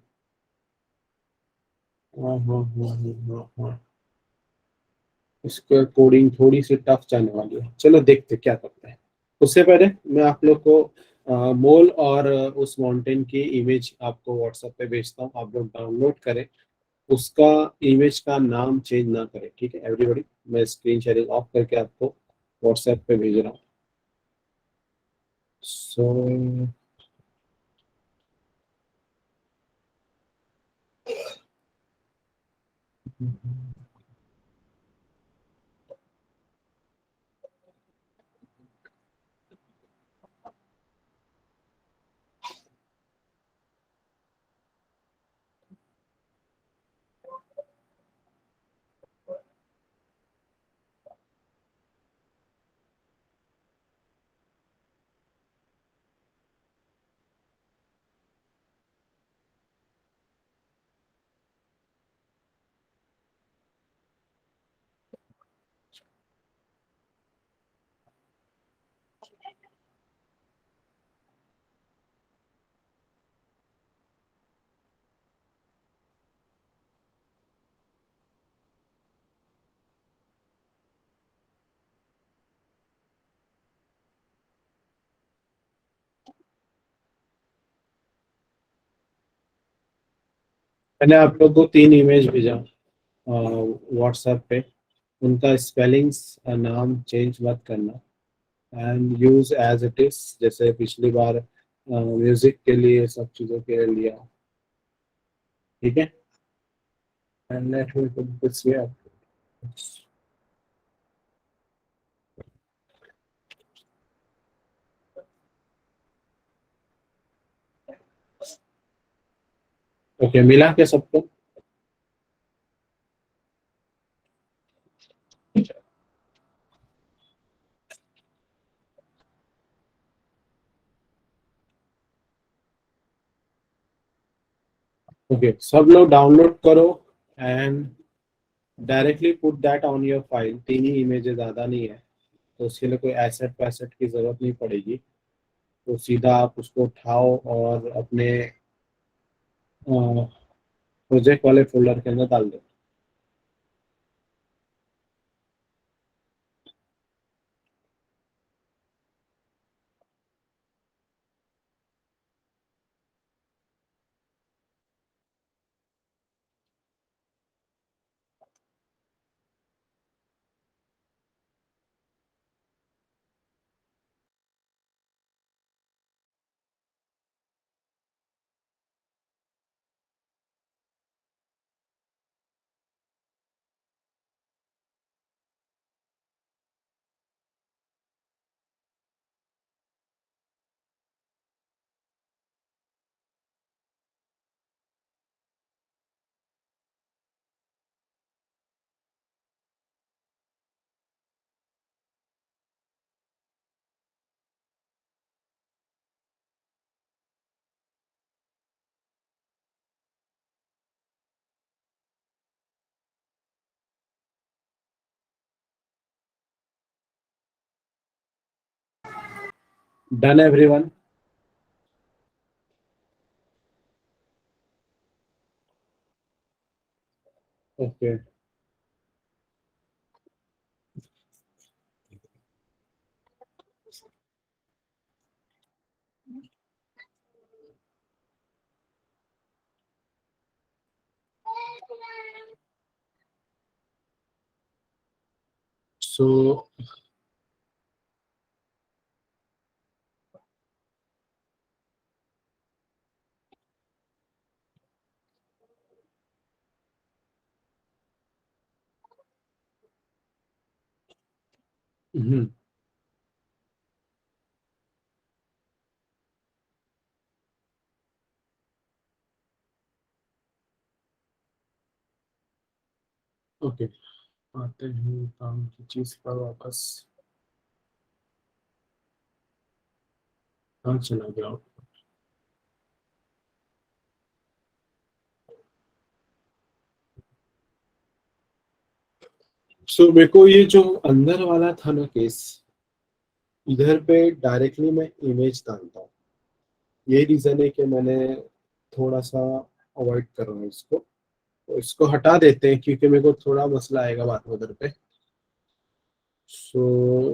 हाँ हाँ हाँ हाँ हाँ हाँ। इसके कोडिंग थोड़ी सी टफ जाने वाली है, चलो देखते क्या करते हैं। उससे पहले मैं आप लोग को मोल और उस माउंटेन की इमेज आपको व्हाट्सएप पे भेजता हूँ, आप लोग डाउनलोड करें। उसका इमेज का नाम चेंज ना करें, ठीक है एवरीबॉडी? मैं स्क्रीन शेयरिंग ऑफ करके आपको व्हाट्सएप पे भेज रहा हूँ। सो मैंने आप लोग को तीन इमेज भेजा व्हाट्सएप पे। उनका स्पेलिंग्स नाम चेंज मत करना, and use as it is, जैसे पिछली बार म्यूजिक के लिए सब चीज़ों के लिए लिया। ठीक है? And let me put this here. Okay, मिला के सबको? ओके, सब लोग डाउनलोड करो and directly put that on your file. तीन ही इमेजेस, ज़्यादा नहीं है, तो उसके लिए कोई एसेट पैसेट की ज़रूरत नहीं पड़ेगी। तो सीधा आप उसको उठाओ और अपने प्रोजेक्ट वाले फोल्डर के अंदर डाल दो। Done everyone. Okay. So okay, आते हैं काम की चीज पर वापस। कहाँ चला गया? सो मेरे को ये जो अंदर वाला था ना केस, इधर पे डायरेक्टली मैं इमेज डालता हूँ। ये रीजन है कि मैंने थोड़ा सा अवॉइड कर रहा हूँ इसको। तो इसको हटा देते हैं क्योंकि मेरे को थोड़ा मसला आएगा बाद में उधर पे। So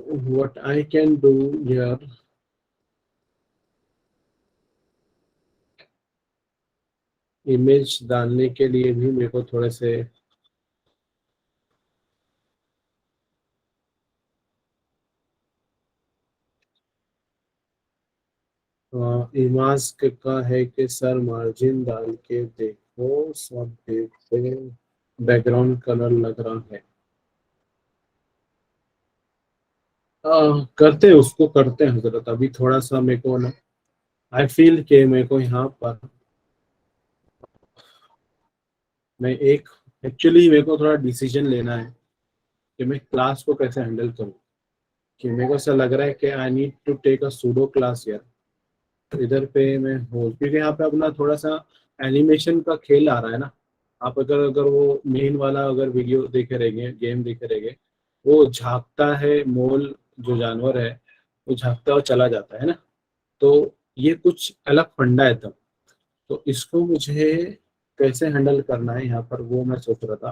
what I can do here, image डालने के लिए भी मेरे को थोड़े से इमाज का है कि सर मार्जिन डाल के देखो, सब देखते बैकग्राउंड कलर लग रहा है। करते हैं उसको, करते हैं हजरत। अभी थोड़ा सा मेरे को ना, आई फील के मेरे को यहाँ पर मैं एक, एक्चुअली मेरे को थोड़ा डिसीजन लेना है कि मैं क्लास को कैसे हैंडल करूँ। कि मेरे को ऐसा लग रहा है कि I need to take a pseudo class यार। इधर पे मैं हूँ क्योंकि यहाँ पे अपना थोड़ा सा एनिमेशन का खेल आ रहा है ना। आप अगर अगर वो मेन वाला अगर वीडियो देखे रहेंगे, गेम देखे रहेंगे, वो झांकता है मोल, जो जानवर है वो झांकता हुआ चला जाता है ना। तो ये कुछ अलग फंडा है तब। तो इसको मुझे कैसे हैंडल करना है यहाँ पर, वो मैं सोच रहा था।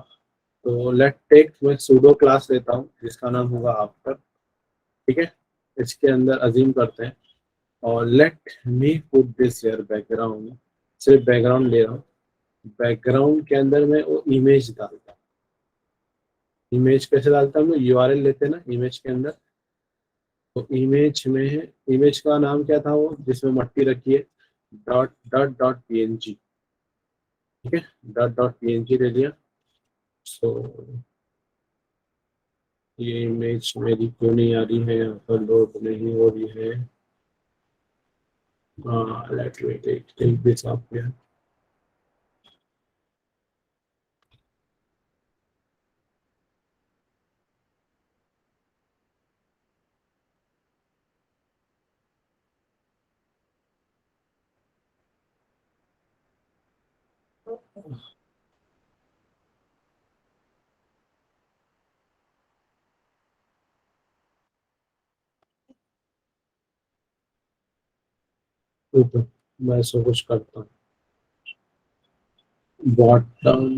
तो लेट टेक, मैं सूडो क्लास लेता हूँ जिसका नाम होगा आफ्टर। ठीक है, इसके अंदर अजीम करते हैं और लेट मी पुट दिस यार बैकग्राउंड। सिर्फ बैकग्राउंड ले रहा हूँ। बैकग्राउंड के अंदर मैं वो इमेज डालता हूँ। इमेज कैसे डालता हूँ? यूआरएल लेते हैं ना इमेज के अंदर। तो इमेज में, इमेज का नाम क्या था वो जिसमें मट्टी रखी है? Dot dot dot PNG. ठीक है, डॉट डॉट पीएनजी ले लिया। सो ये इमेज मेरी क्यों नहीं आ रही है, यहाँ पर लोड नहीं हो रही है। हाँ, let me take this up. मैं सब कुछ करता हूँ। बॉटम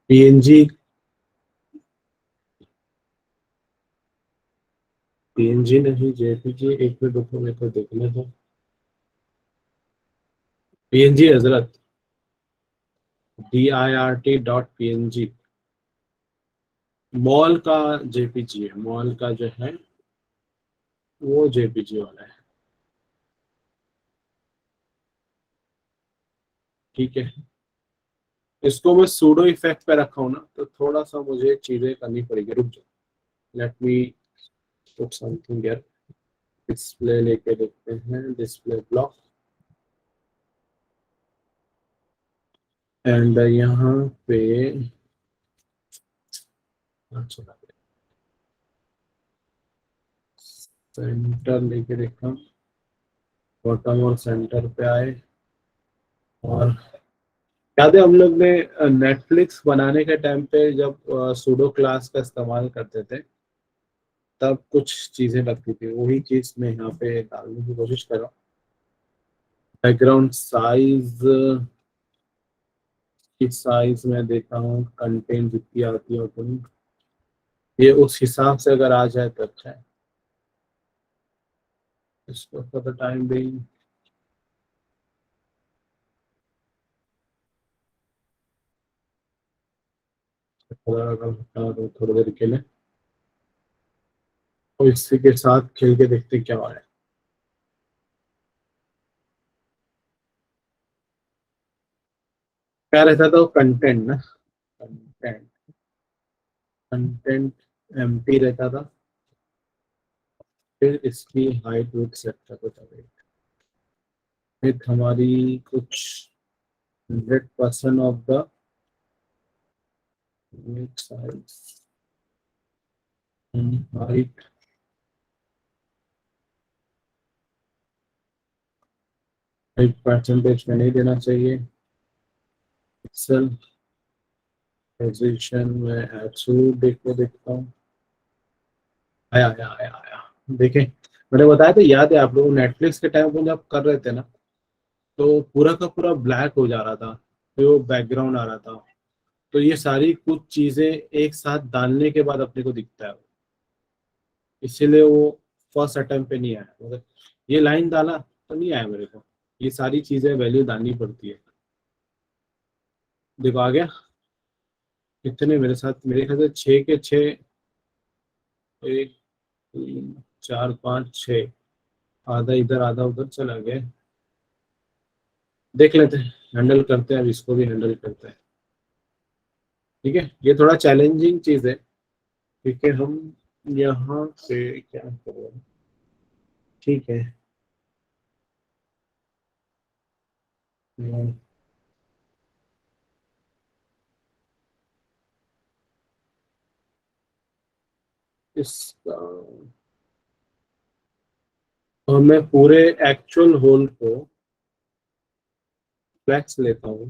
पीएनजी, पीएनजी नहीं जेपीजी, एक मिनट रुको मेरे को देखने दो। पीएनजी हजरत, DIRT.PNG, मॉल का जेपीजी है, मॉल का जो है वो जेपीजी वाला है। ठीक है, इसको मैं सूडो इफेक्ट पे रखा हूँ ना, तो थोड़ा सा मुझे चीजें करनी पड़ेगी, रुक जाओ। Let me put something here. Display लेके देखते हैं, डिस्प्ले ब्लॉक, एंड यहाँ पे अच्छा सेंटर लेके देखता हूँ, बॉटम और सेंटर पे आए। और याद है हम लोग ने नेटफ्लिक्स बनाने के टाइम पे जब सूडो क्लास का इस्तेमाल करते थे, तब कुछ चीजें लगती थी, वही चीज मैं यहाँ पे डालने की कोशिश कर रहा हूँ। बैकग्राउंड साइज की साइज में देता हूँ, कंटेंट जितनी आती है उतनी, ये उस हिसाब से अगर आ जाए तो अच्छा है। इसको फॉर द टाइम बेइंग थोड़ा अगर हटा दो थोड़ी देर के लिए, और इसी के साथ खेल के देखते क्या हो रहा है। क्या रहता था वो कंटेंट ना, कंटेंट, कंटेंट एम्प्टी रहता था, फिर इसकी हाइट विड्थ सेट करते थे, फिर हमारी कुछ 100% ऑफ द साइज हाइट, एक परसेंटेज में नहीं देना चाहिए। पिक्सल पोजीशन में एब्सोल्यूट देखो, देखता हूँ। आया आया आया आया, देखें मैंने बताया था, याद है आप लोग नेटफ्लिक्स के टाइम पे जब कर रहे थे ना, तो पूरा का पूरा ब्लैक हो जा रहा था, फिर वो बैकग्राउंड आ रहा था। तो ये सारी कुछ चीजें एक साथ डालने के बाद अपने को दिखता है, इसीलिए वो फर्स्ट अटेम्प्ट पे नहीं आया, मतलब ये लाइन डाला तो नहीं आया मेरे को, ये सारी चीजें वैल्यू डालनी पड़ती है। देखो आ गया, कितने मेरे साथ, मेरे ख्याल से 6 के 6, 1 3 4 5 6, आधा इधर आधा उधर चला गया। देख लेते हैं, हैंडल करते हैं, अब इसको भी हैंडल करते हैं। ठीक है, ये थोड़ा चैलेंजिंग चीज है, क्योंकि हम यहाँ पे क्या करें। ठीक है, इसका और मैं पूरे एक्चुअल होल को फ्लैक्स लेता हूँ,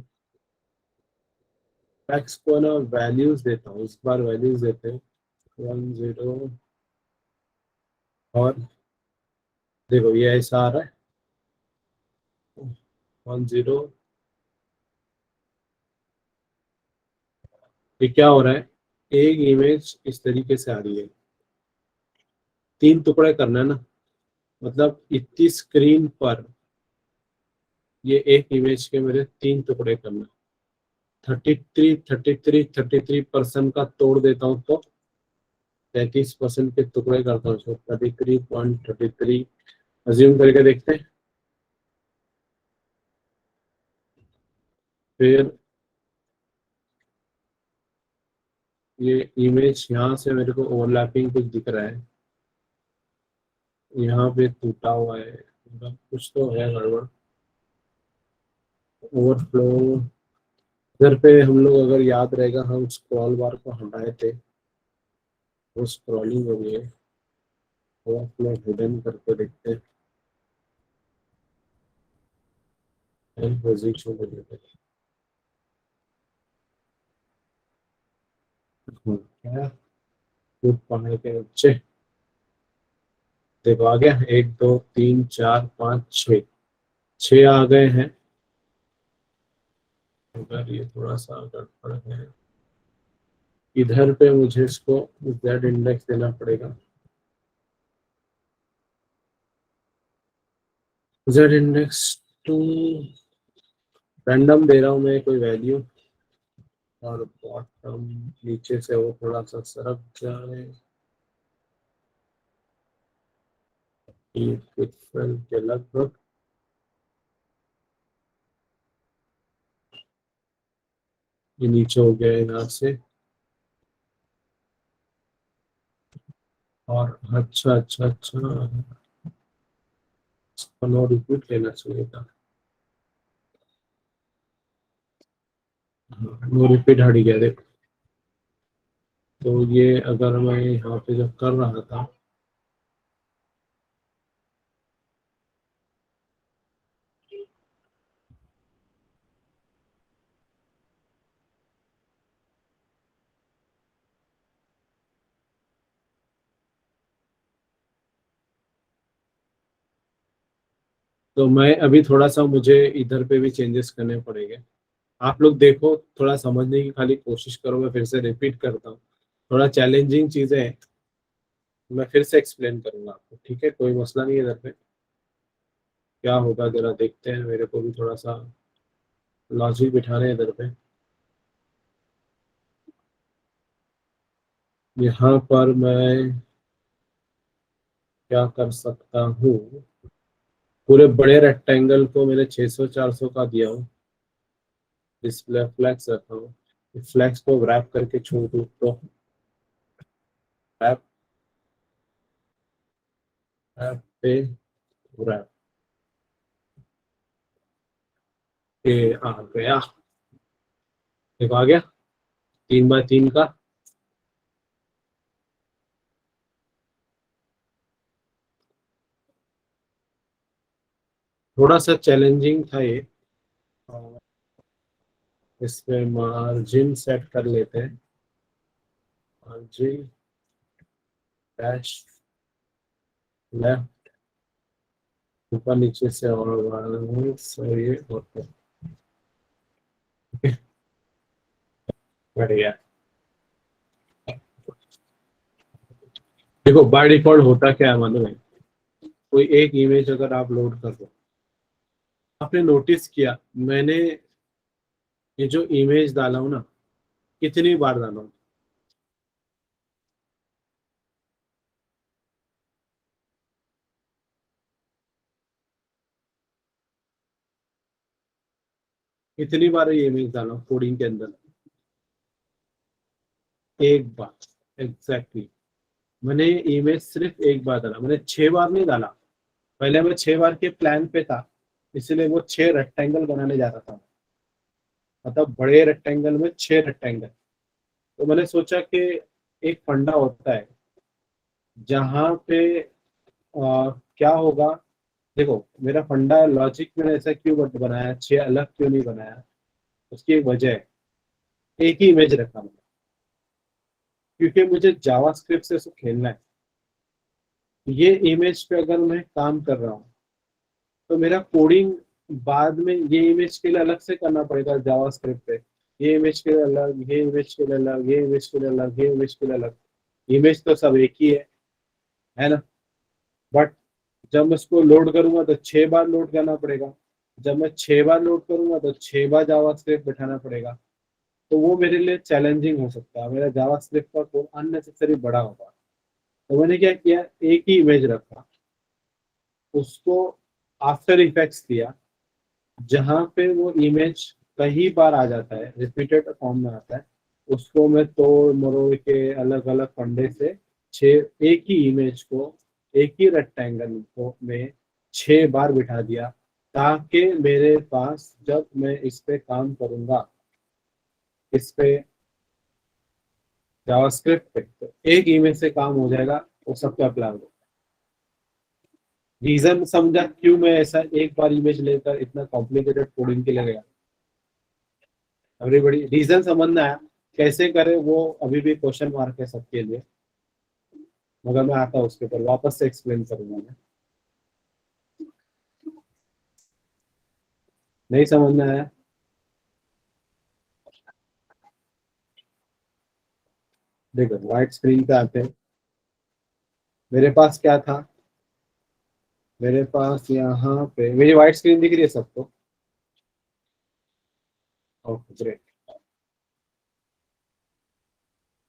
फ्लैक्स को ना वैल्यूज देता हूँ, इस बार वैल्यूज देते हैं 10, और देखो ये ऐसा आ रहा है 10। ये क्या हो रहा है, एक इमेज इस तरीके से आ रही है, 3 टुकड़े करना है ना, मतलब इतनी स्क्रीन पर ये एक इमेज के मेरे 3 टुकड़े करना। 33% का तोड़ देता हूँ तो 33% के टुकड़े करता हूँ, 33.33 अज्यूम करके देखते हैं। फिर ये इमेज यहाँ से मेरे को ओवरलैपिंग कुछ दिख रहा है, यहाँ पे टूटा हुआ है, मतलब कुछ तो है गड़बड़, ओवरफ्लो। इधर पे हम लोग अगर याद रहेगा, हम स्क्रॉल बार को हटाए थे, वो स्क्रॉलिंग हो गई है, ओवरफ्लो हिडन करके देखते हैं, पोजीशन को देते हैं। क्या, खूब पढ़ने के बच्चे। देखो आ गया, 1 2 3 4 5 6, 6 आ गए हैं। अगर ये थोड़ा सा गड़बड़ है, इधर पे मुझे इसको जेड इंडेक्स देना पड़ेगा। जेड इंडेक्स टू रैंडम दे रहा हूँ मैं कोई वैल्यू, और बॉटम नीचे से वो थोड़ा सा सरक जाए, पिक्सल के लगभग। ये नीचे हो गया यहाँ से, और अच्छा अच्छा अच्छा, नो रिपीट लेना चाहिए था। नो रिपीट हट गया देखो। तो ये अगर मैं यहाँ पे जब कर रहा था, तो मैं अभी थोड़ा सा, मुझे इधर पे भी चेंजेस करने पड़ेंगे। आप लोग देखो, थोड़ा समझने की खाली कोशिश करो, मैं फिर से रिपीट करता हूँ। थोड़ा चैलेंजिंग चीजें हैं, मैं फिर से एक्सप्लेन करूंगा आपको, ठीक है? कोई मसला नहीं है इधर पे। क्या होगा जरा देखते हैं, मेरे को भी थोड़ा सा लॉजिक बिठाने हैं इधर पे। यहाँ पर मैं क्या कर सकता हूँ, पूरे बड़े रेक्टेंगल को मैंने 600 400 का दिया हूँ, डिस्प्ले फ्लैक्स रखा हूँ, फ्लैक्स को रैप करके छोड़ दूँ तो रैप, रैप पे रैप पे आ गया। देखो आ गया 3 बाय 3 का। थोड़ा सा चैलेंजिंग था ये, और इसमें मार्जिन सेट कर लेते हैं। मार्जिन डैश लेफ्ट, ऊपर नीचे से, और सो ये होता है। बढ़िया। देखो बाय डिफॉल्ट होता क्या है मालूम है, कोई एक इमेज अगर आप लोड कर दो, आपने नोटिस किया मैंने ये जो इमेज डाला हूं ना, कितनी बार डाला हूं? कितनी बार ये इमेज डाला हूं कोडिंग के अंदर? एक बार, एग्जैक्टली। मैंने ये इमेज सिर्फ एक बार डाला, मैंने 6 बार नहीं डाला। पहले मैं 6 बार के प्लान पे था, इसलिए वो 6 रेक्टेंगल बनाने जा रहा था, मतलब बड़े रेक्टेंगल में 6 रेक्टेंगल। तो मैंने सोचा कि एक फंडा होता है जहाँ पे क्या होगा। देखो मेरा फंडा लॉजिक मैंने ऐसा क्यों बनाया, 6 अलग क्यों नहीं बनाया, उसकी एक वजह है। एक ही इमेज रखा मैंने, क्योंकि मुझे जावास्क्रिप्ट से उसको खेलना है। ये इमेज पे अगर मैं काम कर रहा हूँ, तो मेरा कोडिंग बाद में ये इमेज के लिए अलग से करना पड़ेगा जावास्क्रिप्ट पे। ये इमेज के लिए अलग, ये इमेज के लिए अलग, ये इमेज के लिए अलग, ये इमेज के लिए अलग। इमेज तो सब एक ही है ना? बट जब मैं इसको लोड करूंगा तो 6 बार लोड करना पड़ेगा। जब मैं 6 बार लोड करूंगा तो 6 बार जावास्क्रिप्ट बैठाना पड़ेगा। तो वो मेरे लिए चैलेंजिंग हो सकता है, मेरा जावास्क्रिप्ट का कोड अननेसेसरी बड़ा होगा। तो मैंने क्या किया, एक ही इमेज रखा, उसको आफ्टर इफेक्ट्स दिया, जहाँ पे वो इमेज कई बार आ जाता है, रिपीटेड फॉर्म में आता है, उसको मैं तोड़ मरोड़ के अलग अलग फंडे से छः एक ही इमेज को, एक ही रेक्टेंगल को में 6 बार बिठा दिया, ताकि मेरे पास जब मैं इस पे काम करूंगा, इस पे जावास्क्रिप्ट पे, तो एक इमेज से काम हो जाएगा, वो सबका प्लान हो। रीजन समझा क्यों मैं ऐसा एक बार इमेज लेकर इतना कॉम्प्लिकेटेड कोडिंग के लिए गया? एवरीबॉडी रीजन समझना है, कैसे करे वो अभी भी क्वेश्चन मार्क है सबके लिए। मगर मैं आता हूँ उसके ऊपर वापस से एक्सप्लेन करूंगा मैं। नहीं समझ में आया? देखो व्हाइट स्क्रीन पे आते हैं। मेरे पास क्या था? मेरे पास यहाँ पे मेरी व्हाइट स्क्रीन दिख रही है सबको? Okay great.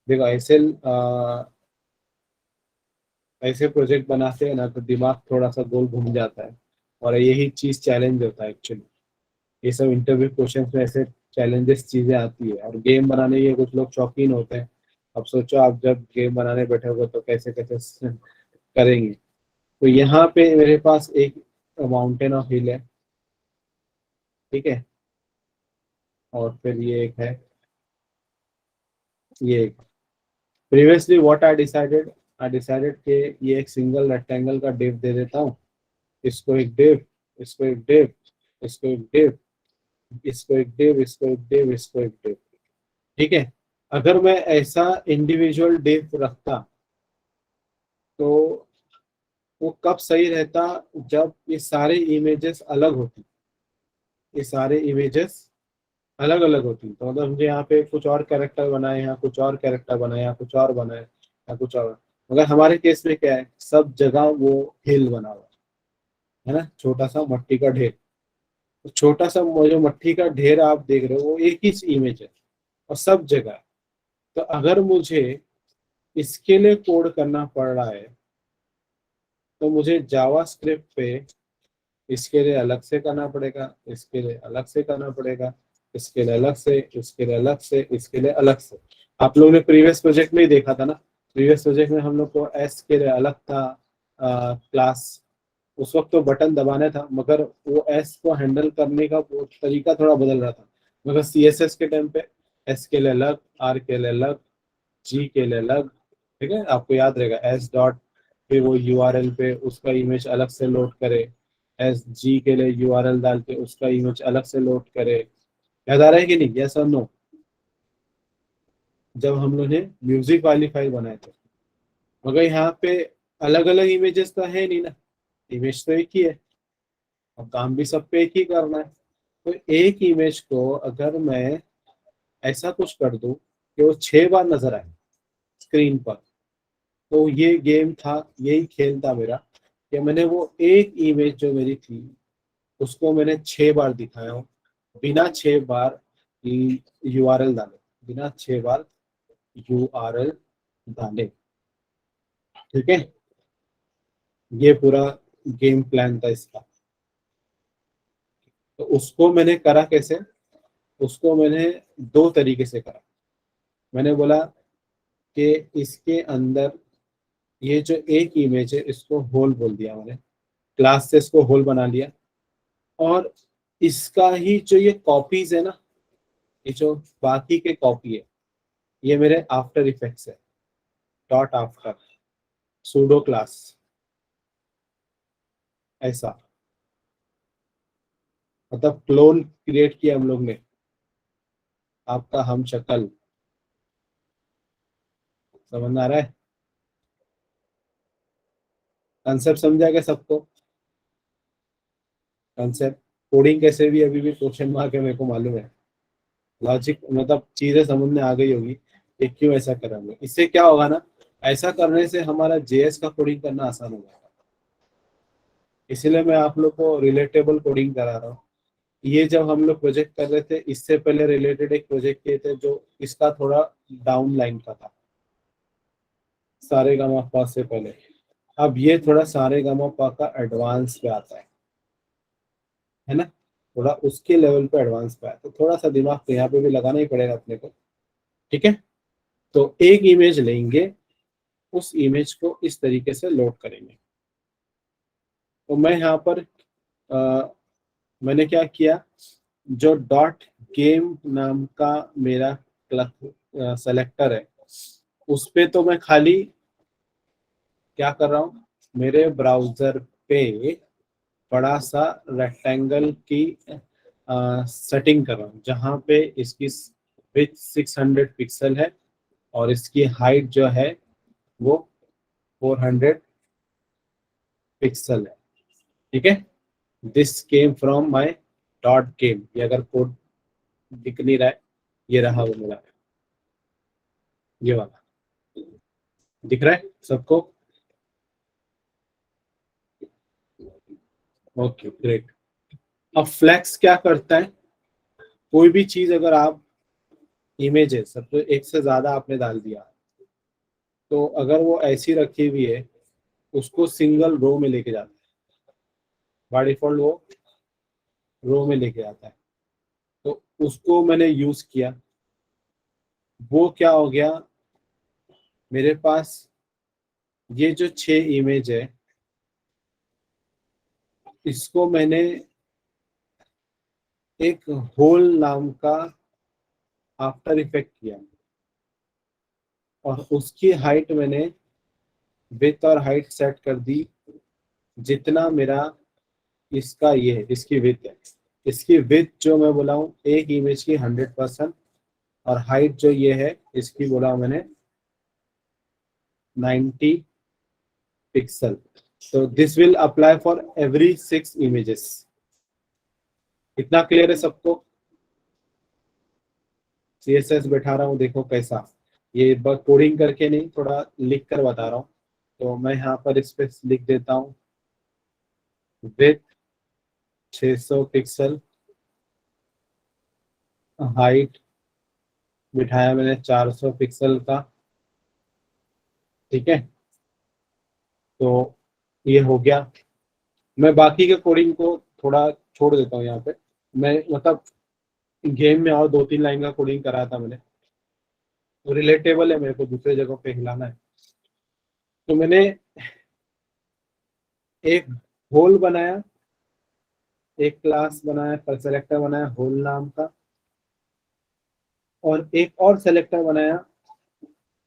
देखो ऐसे ऐसे प्रोजेक्ट बनाते हैं ना तो दिमाग थोड़ा सा गोल घूम जाता है, और यही चीज चैलेंज होता है एक्चुअली। ये सब इंटरव्यू क्वेश्चंस में ऐसे चैलेंजेस चीजें आती है, और गेम बनाने के कुछ लोग शौकीन होते हैं। अब सोचो आप जब गेम बनाने बैठोगे तो कैसे कैसे करेंगे। तो यहाँ पे मेरे पास एक माउंटेन ऑफ हिल है, ठीक है, और फिर ये एक है, ये एक। प्रीवियसली व्हाट आई डिसाइडेड कि ये एक सिंगल रेक्टेंगल का डिव दे देता हूँ, इसको एक डिव, इसको एक डिव, इसको एक डिव, इसको एक डिव, इसको एक डिव, इसको एक डिव, ठीक है। अगर मैं ऐसा इंडिविजुअल डिव रखता तो वो कब सही रहता? जब ये सारे इमेजेस अलग होती, ये सारे इमेजेस अलग अलग होती, तो मतलब मुझे यहाँ पे कुछ और कैरेक्टर बनाए, यहाँ कुछ और कैरेक्टर बनाए, यहाँ कुछ और बनाए, यहाँ कुछ और। मगर हमारे केस में क्या है, सब जगह वो हिल बना हुआ है ना, छोटा सा मट्टी का ढेर। तो छोटा सा वो जो मट्टी का ढेर आप देख रहे हो वो एक ही इमेज है, और सब जगह है। तो अगर मुझे इसके लिए कोड करना पड़ रहा है तो मुझे जावा स्क्रिप्ट पे इसके लिए अलग से करना पड़ेगा, इसके लिए अलग से करना पड़ेगा, इसके लिए अलग से, इसके लिए अलग से, इसके लिए अलग से। आप लोगों ने प्रीवियस प्रोजेक्ट में ही देखा था ना, प्रीवियस प्रोजेक्ट में हम लोग को एस के लिए अलग था क्लास। उस वक्त तो बटन दबाना था, मगर वो एस को हैंडल करने का वो तरीका थोड़ा बदल रहा था। मगर सीएसएस के टाइम पे एस के लिए अलग, आर के लिए अलग, जी के लिए अलग, ठीक है, आपको याद रहेगा एस डॉट, फिर वो यूआरएल पे उसका इमेज अलग से लोड करे, एस जी के लिए यूआरएल डाल के उसका इमेज अलग से लोड करे। याद आ रहा है कि नहीं? यस और नो? जब हम लोग ने म्यूजिक वाली फाइल बनाए थे, मगर यहाँ पे अलग अलग इमेजेस तो है नहीं ना, इमेज तो एक ही है, और काम भी सब पे एक ही करना है। तो एक इमेज को अगर मैं ऐसा कुछ कर दूं कि वो 6 बार नजर आए स्क्रीन पर, तो ये गेम था, यही खेल था मेरा, कि मैंने वो एक इमेज जो मेरी थी उसको मैंने 6 बार दिखाया हूँ, बिना 6 बार यूआरएल डाले, बिना 6 बार यूआरएल डाले, ठीक है। ये पूरा गेम प्लान था इसका। तो उसको मैंने करा कैसे? उसको मैंने दो तरीके से करा। मैंने बोला कि इसके अंदर ये जो एक इमेज है इसको होल बोल दिया मैंने, क्लास से इसको होल बना लिया, और इसका ही जो ये कॉपीज है ना, ये जो बाकी के कॉपी है, ये मेरे आफ्टर इफेक्ट्स है, डॉट आफ्टर सूडो क्लास, ऐसा। मतलब क्लोन क्रिएट किया हम लोग ने, आपका हम शक्ल। समझ में आ रहा है? कंसेप्ट समझा क्या सबको? कंसेप्ट, कोडिंग कैसे भी अभी भी क्वेश्चन मार्क है, मेरे को मालूम है। लॉजिक मतलब चीजें समझ में आ गई होगी कि क्यों ऐसा करेंगे। इससे क्या होगा ना, ऐसा करने से हमारा जेएस का कोडिंग करना आसान हो जाएगा। इसीलिए मैं आप लोग को रिलेटेबल कोडिंग करा रहा हूँ। ये जब हम लोग प्रोजेक्ट कर रहे थे, इससे पहले रिलेटेड एक प्रोजेक्ट किए थे जो इसका थोड़ा डाउन लाइन का था, सारे गामा पा से पहले। अब ये थोड़ा सारे गामा पा का एडवांस पे आता है ना, थोड़ा उसके लेवल पे एडवांस पे आता है, तो थोड़ा सा दिमाग तो यहाँ पे भी लगाना ही पड़ेगा अपने को, ठीक है। तो एक इमेज लेंगे, उस इमेज को इस तरीके से लोड करेंगे। तो मैं यहाँ पर मैंने क्या किया, जो डॉट गेम नाम का मेरा सेलेक्टर है, उस पे तो मैं खाली क्या कर रहा हूँ, मेरे ब्राउजर पे बड़ा सा रेक्टेंगल की सेटिंग कर रहा हूँ, जहाँ पे इसकी विथ 600 पिक्सल है, और इसकी हाइट जो है वो 400 पिक्सल है, ठीक है। This came from my dot game. ये अगर कोड दिख नहीं रहा है, ये रहा वो मेरा, ये वाला दिख रहा है सबको? Okay great. अब फ्लेक्स क्या करता है, कोई भी चीज अगर आप इमेजेस सब तो एक से ज्यादा आपने डाल दिया, तो अगर वो ऐसी रखी हुई है उसको सिंगल रो में लेके जाता है, बाय डिफॉल्ट वो रो में लेके आता है। तो उसको मैंने यूज किया, वो क्या हो गया, मेरे पास ये जो 6 इमेज है इसको मैंने एक होल नाम का आफ्टर इफेक्ट किया, और उसकी हाइट मैंने विड्थ और हाइट सेट कर दी जितना मेरा इसका ये है, इसकी विड्थ है। इसकी विड्थ जो मैं बोला हूँ एक इमेज की 100%, और हाइट जो ये है इसकी बोला मैंने 90 पिक्सल। तो this will apply for every 6 images. इतना क्लियर है सबको? CSS बैठा रहा हूँ, देखो कैसा, ये बस कोडिंग करके नहीं, थोड़ा लिख कर बता रहा हूँ। तो मैं यहाँ पर इस पे लिख देता हूँ विथ 600 पिक्सल, हाइट बिठाया मैंने 400 पिक्सल का, ठीक है। तो ये हो गया। मैं बाकी के कोडिंग को थोड़ा छोड़ देता हूँ यहाँ पे। मैं मतलब गेम में और 2-3 लाइन का कोडिंग करा था मैंने, तो रिलेटेबल है, मेरे को दूसरे जगह पे हिलाना है। तो मैंने एक होल बनाया, एक क्लास बनाया, पर सेलेक्टर बनाया होल नाम का, और एक और सेलेक्टर बनाया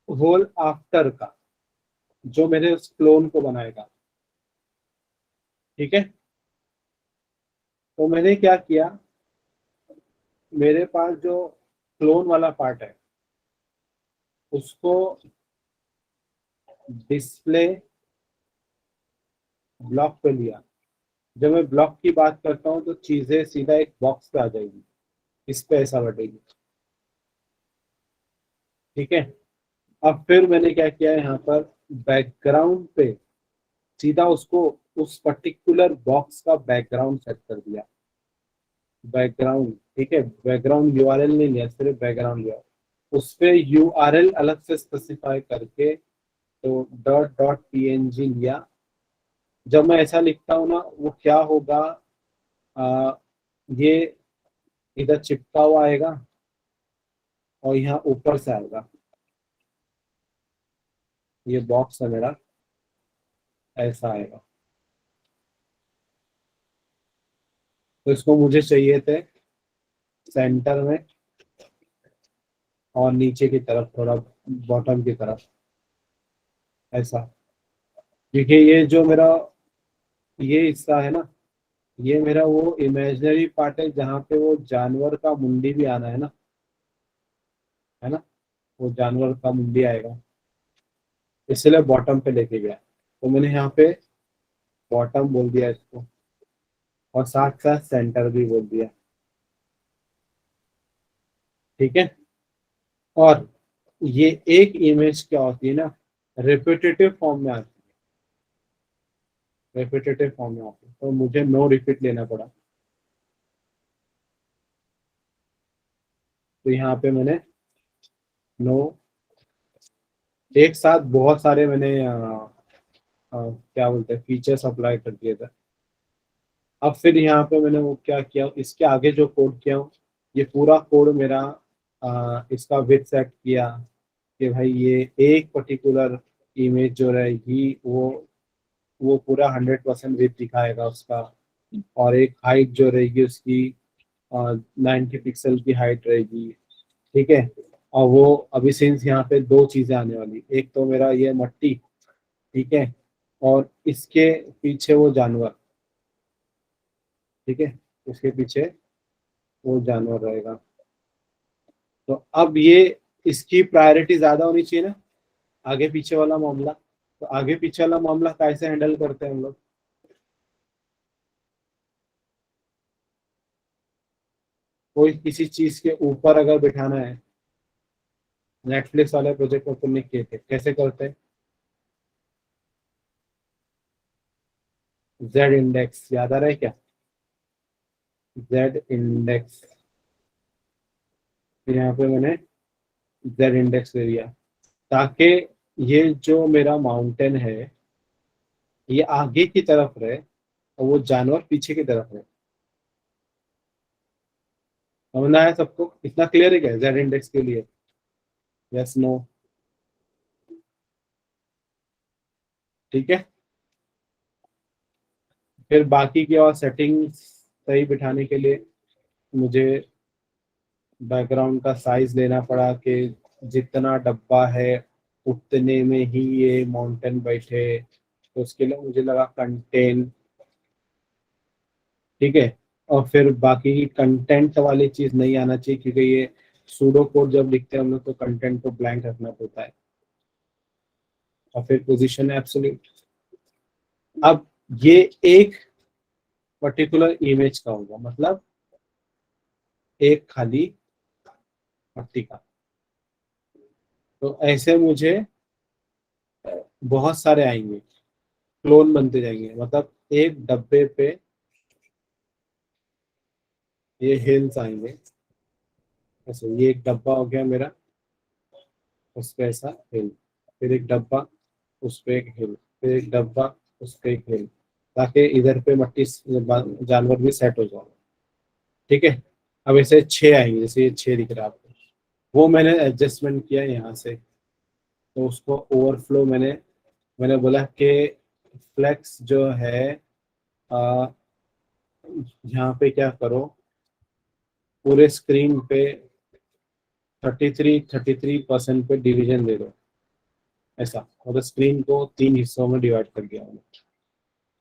होल आफ्टर का, जो मेरे उस क्लोन को बनाएगा, ठीक है। तो मैंने क्या किया, मेरे पास जो क्लोन वाला पार्ट है उसको डिस्प्ले ब्लॉक पे लिया। जब मैं ब्लॉक की बात करता हूँ तो चीजें सीधा एक बॉक्स पे आ जाएगी, इस पे ऐसा बटेगी, ठीक है। अब फिर मैंने क्या किया है, यहाँ पर बैकग्राउंड पे सीधा उसको उस पर्टिकुलर बॉक्स का बैकग्राउंड सेट कर दिया। बैकग्राउंड, ठीक है, बैकग्राउंड यूआरएल नहीं लिया, सिर्फ बैकग्राउंड लिया। उस पे यूआरएल अलग से स्पेसिफाई करके तो डॉट डॉट पीएनजी लिया। जब मैं ऐसा लिखता हूँ ना, वो क्या होगा, ये इधर चिपका हुआ आएगा और यहाँ ऊपर से आएगा, ये बॉक्स है मेरा, ऐसा आएगा। तो इसको मुझे चाहिए थे सेंटर में और नीचे की तरफ, थोड़ा बॉटम की तरफ, ऐसा। क्योंकि ये जो मेरा ये हिस्सा है ना, ये मेरा वो इमेजिनरी पार्ट है जहाँ पे वो जानवर का मुंडी भी आना है ना, वो जानवर का मुंडी आएगा, इसलिए बॉटम पे लेके गया। तो मैंने यहाँ पे बॉटम बोल दिया इसको, और साथ साथ सेंटर भी बोल दिया, ठीक है। और ये एक इमेज क्या होती है ना, रिपीटेटिव फॉर्म में आती है, रिपीटेटिव फॉर्म में आती है, तो मुझे नो रिपीट लेना पड़ा। तो यहाँ पे मैंने नो, एक साथ बहुत सारे मैंने क्या बोलते हैं फीचर्स अप्लाई कर दिए थे। अब फिर यहाँ पे मैंने वो क्या किया, इसके आगे जो कोड किया हूँ, ये पूरा कोड मेरा इसका विथ सेट किया कि भाई ये एक पर्टिकुलर इमेज जो रहेगी वो पूरा 100% विथ दिखाएगा उसका, और एक हाइट जो रहेगी उसकी 90 पिक्सल की हाइट रहेगी, ठीक है। और वो अभी सिंस यहाँ पे 2 चीजें आने वाली, एक तो मेरा ये मट्टी, ठीक है, और इसके पीछे वो जानवर, ठीक है, इसके पीछे वो जानवर रहेगा। तो अब ये इसकी प्रायोरिटी ज्यादा होनी चाहिए ना, आगे पीछे वाला मामला, तो आगे पीछे वाला मामला कैसे हैंडल करते हैं हम लोग? कोई किसी चीज के ऊपर अगर बिठाना है, नेटफ्लिक्स वाले प्रोजेक्ट में तुमने किए थे, कैसे करते हैं? जेड इंडेक्स याद आ रहा है क्या? जेड इंडेक्स, यहाँ पे मैंने जेड इंडेक्स ले लिया ताकि ये जो मेरा माउंटेन है ये आगे की तरफ रहे और वो जानवर पीछे की तरफ रहे। समझना है सबको? इतना क्लियर है क्या जेड इंडेक्स के लिए? Yes no? ठीक है। फिर बाकी की और सेटिंग्स सही बिठाने के लिए मुझे बैकग्राउंड का साइज लेना पड़ा कि जितना डब्बा है उतने में ही ये माउंटेन बैठे। तो उसके लिए मुझे लगा कंटेंट। ठीक है। और फिर बाकी की कंटेंट वाली चीज नहीं आना चाहिए क्योंकि ये सूडो कोड जब लिखते हैं हम लोग तो कंटेंट को ब्लैंक रखना पड़ता है। और फिर पोजीशन एब्सोल्यूट। अब ये एक पर्टिकुलर इमेज का होगा, मतलब एक खाली पट्टी का। तो ऐसे मुझे बहुत सारे आएंगे, क्लोन बनते जाएंगे, मतलब एक डब्बे पे ये हिल्स आएंगे। ऐसे ये एक डब्बा हो गया मेरा, उस पे ऐसा हिल, फिर एक डब्बा, उस पे एक हिल, फिर एक डब्बा, उस पे एक हिल, ताकि इधर पे मट्टी जानवर भी सेट हो जाए। ठीक है। अब ऐसे 6 आएंगे, जैसे ये 6 दिख रहा है आपको, वो मैंने एडजस्टमेंट किया यहाँ से। तो उसको ओवरफ्लो मैंने मैंने बोला कि फ्लेक्स जो है आ, यहाँ पे क्या करो, पूरे स्क्रीन पे 33% पे डिवीजन दे दो। ऐसा मतलब स्क्रीन को 3 हिस्सों में डिवाइड कर दिया मैंने,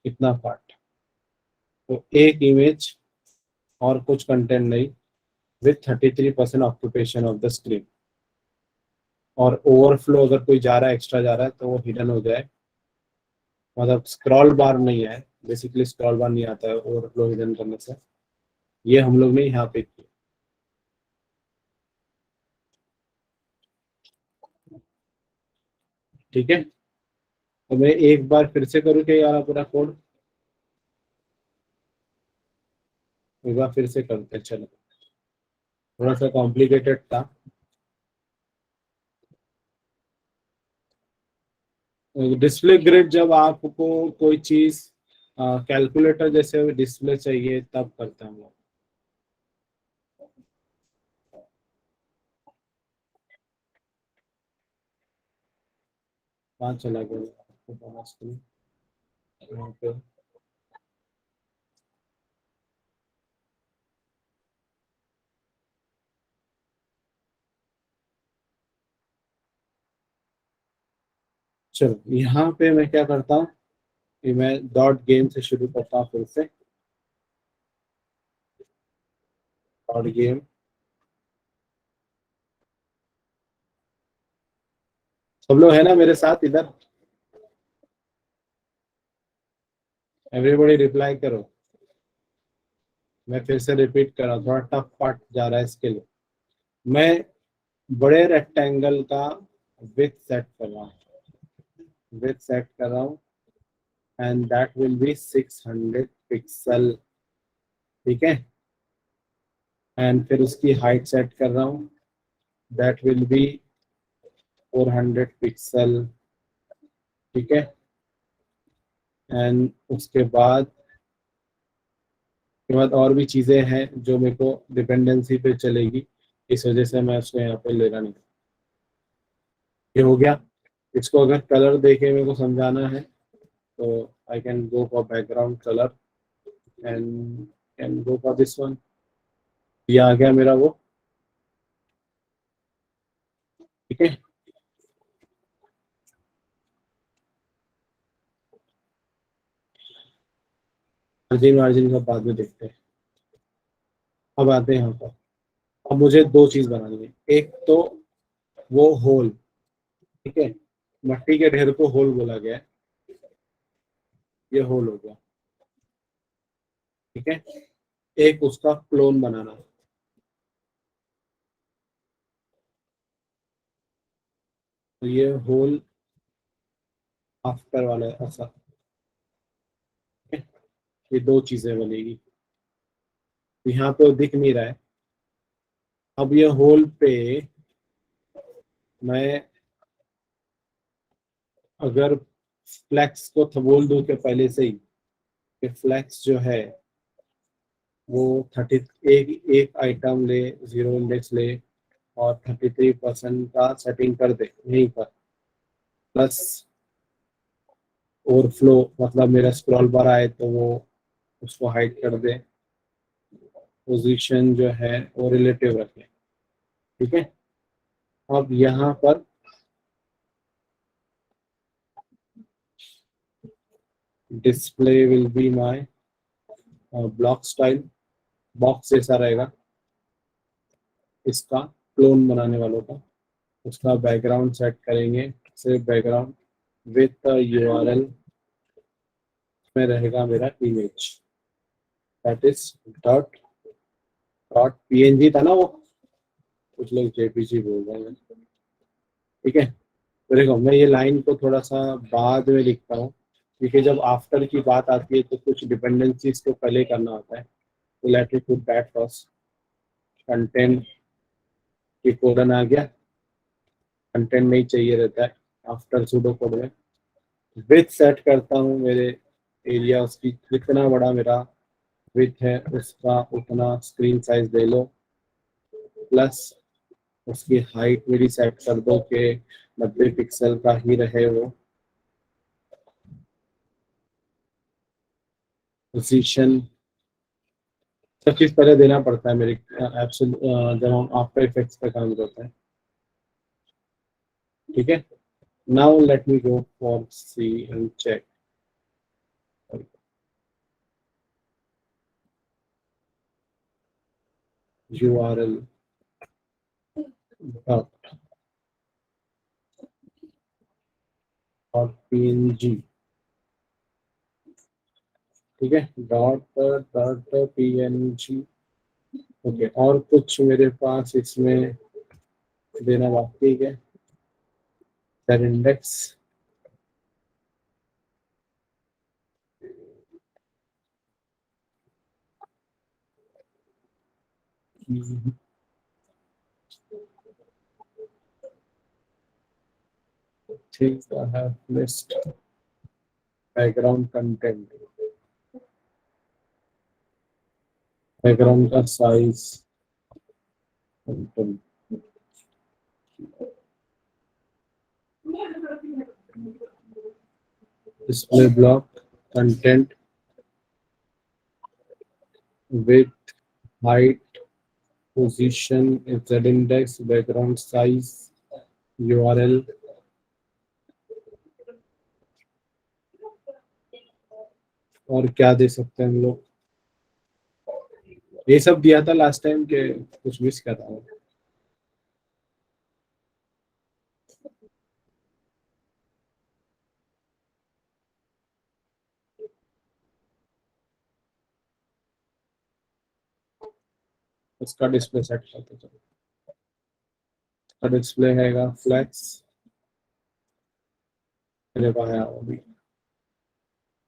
इतना पार्ट। तो एक इमेज और कुछ कंटेंट नहीं, with 33% occupation of the screen. और ओवरफ्लो अगर कोई जा रहा है, एक्स्ट्रा जा रहा है, तो वो हिडन हो जाए। मतलब स्क्रॉल बार नहीं है, बेसिकली स्क्रॉल बार नहीं आता है ओवरफ्लो हिडन करने से। ये हम लोग ने यहाँ पे किया। ठीक है। तो मैं एक बार फिर से करूँ क्या यार पूरा कोड? एक बार फिर से करते हैं, चलो। थोड़ा सा कॉम्प्लिकेटेड था। डिस्प्ले ग्रिड, जब आपको कोई चीज कैलकुलेटर जैसे डिस्प्ले चाहिए तब करते हैं हम लोग। कहाँ चला गया आपको पता screen? यहाँ पे। चलो यहाँ पे मैं क्या करता हूँ कि मैं डॉट गेम से शुरू करता हूँ फिर से। Dot game. सब लोग है ना मेरे साथ इधर? एवरीबॉडी रिप्लाई करो। मैं फिर से रिपीट कर रहा हूँ, थोड़ा टफ पार्ट जा रहा है इसके लिए। मैं बड़े रेक्टेंगल का विथ सेट कर रहा हूँ, विथ सेट कर रहा हूँ, and that will B 600 pixel. ठीक है। एंड फिर उसकी हाइट सेट कर रहा हूँ, दैट विल बी 400 पिक्सल। ठीक है। एंड उसके बाद और भी चीज़ें हैं जो मेरे को डिपेंडेंसी पे चलेगी, इस वजह से मैं उसको यहाँ पे ले रहा नहीं। ये हो गया। इसको अगर कलर देके मेरे को समझाना है तो I can go for background colour and can go for this one. ये आ गया मेरा वो। ठीक है। मार्जिन मार्जिन का बाद में देखते हैं। अब आते हैं यहाँ पर। अब मुझे दो चीज बनानी है, एक तो वो होल। ठीक है। मट्टी के ढेर को होल बोला गया है, ये होल हो गया। ठीक है, एक उसका क्लोन बनाना, तो ये होल आफ्टर वाला है ऐसा। ठीक है? ये दो चीजें बनेगी, यहाँ पे वो दिख नहीं रहा है। अब ये होल पे मैं अगर फ्लेक्स को बोल दूं कि पहले से ही कि फ्लेक्स जो है वो 30, एक आइटम ले, जीरो इंडेक्स ले और 33% का सेटिंग कर दे यहीं पर, प्लस ओवरफ्लो, मतलब मेरा स्क्रॉल बार आए तो वो उसको हाइड कर दे, पोजीशन जो है वो रिलेटिव रखें। ठीक है, अब यहाँ पर display will be my block style, box जैसा रहेगा इसका, क्लोन बनाने वालों का। उसका बैकग्राउंड सेट करेंगे, सिर्फ बैकग्राउंड विथ यूआरएल में रहेगा मेरा image, that is dot dot PNG था ना वो, कुछ लोग जेपीजी बोल रहे हैं। ठीक है, तो देखो मैं ये लाइन को थोड़ा सा बाद में लिखता हूँ, क्योंकि जब आफ्टर की बात आती है तो कुछ डिपेंडेंसीज को पहले करना होता है। तो let me put that first, content की कोडन आ गया, कंटेंट नहीं चाहिए रहता है आफ्टर सुडो कोड में। विथ सेट करता हूँ मेरे एरिया, उसकी जितना बड़ा मेरा विथ है उसका उतना स्क्रीन साइज ले लो, प्लस उसकी हाइट मेरी सेट कर दो कि 90 पिक्सल का ही रहे वो। पोजीशन सब चीज पहले देना पड़ता है मेरे एप्स जब हम आफ्टर इफेक्ट्स पे काम करते हैं। ठीक है, now let me go for see and check. URL dot dot PNG। ठीक है, डॉट डॉट PNG। ओके, और कुछ मेरे पास इसमें देना बाकी है, सर इंडेक्स। ठीक है, लिस्ट बैकग्राउंड कंटेंट, बैकग्राउंड का size, content, display block, content with height, position, z index, background size, URL। और क्या दे सकते हैं हम लोग, ये सब दिया था लास्ट टाइम के कुछ मिस कर रहा हूँ। इसका डिस्प्ले सेट करते चलो, इसका डिस्प्ले हैगा फ्लैक्स, मेरे पास है अभी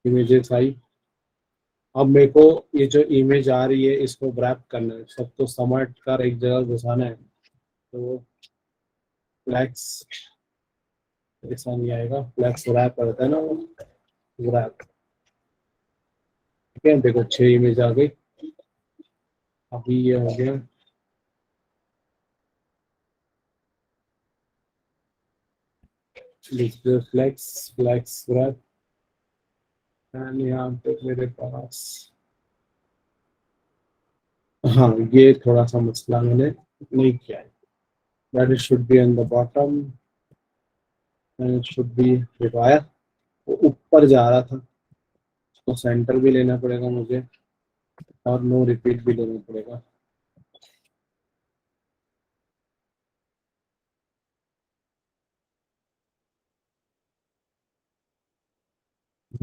इमेजेस आई। अब मेरे को ये जो इमेज आ रही है इसको रैप करना है, सबको समेट कर एक जगह घुसाना है, तो फ्लैक्स ऐसा नहीं आएगा, फ्लैक्स रैप रहता है ना वो, रैप। ठीक है, देखो 6 इमेज आ गई, अभी ये हो गया। Display flex, flex wrap, and यहाँ पे मेरे पास, हाँ ये थोड़ा सा मसला मैंने नहीं किया है, that it should be on the bottom and it should be require. वो ऊपर जा रहा था, तो सेंटर भी लेना पड़ेगा मुझे और नो रिपीट भी लेना पड़ेगा।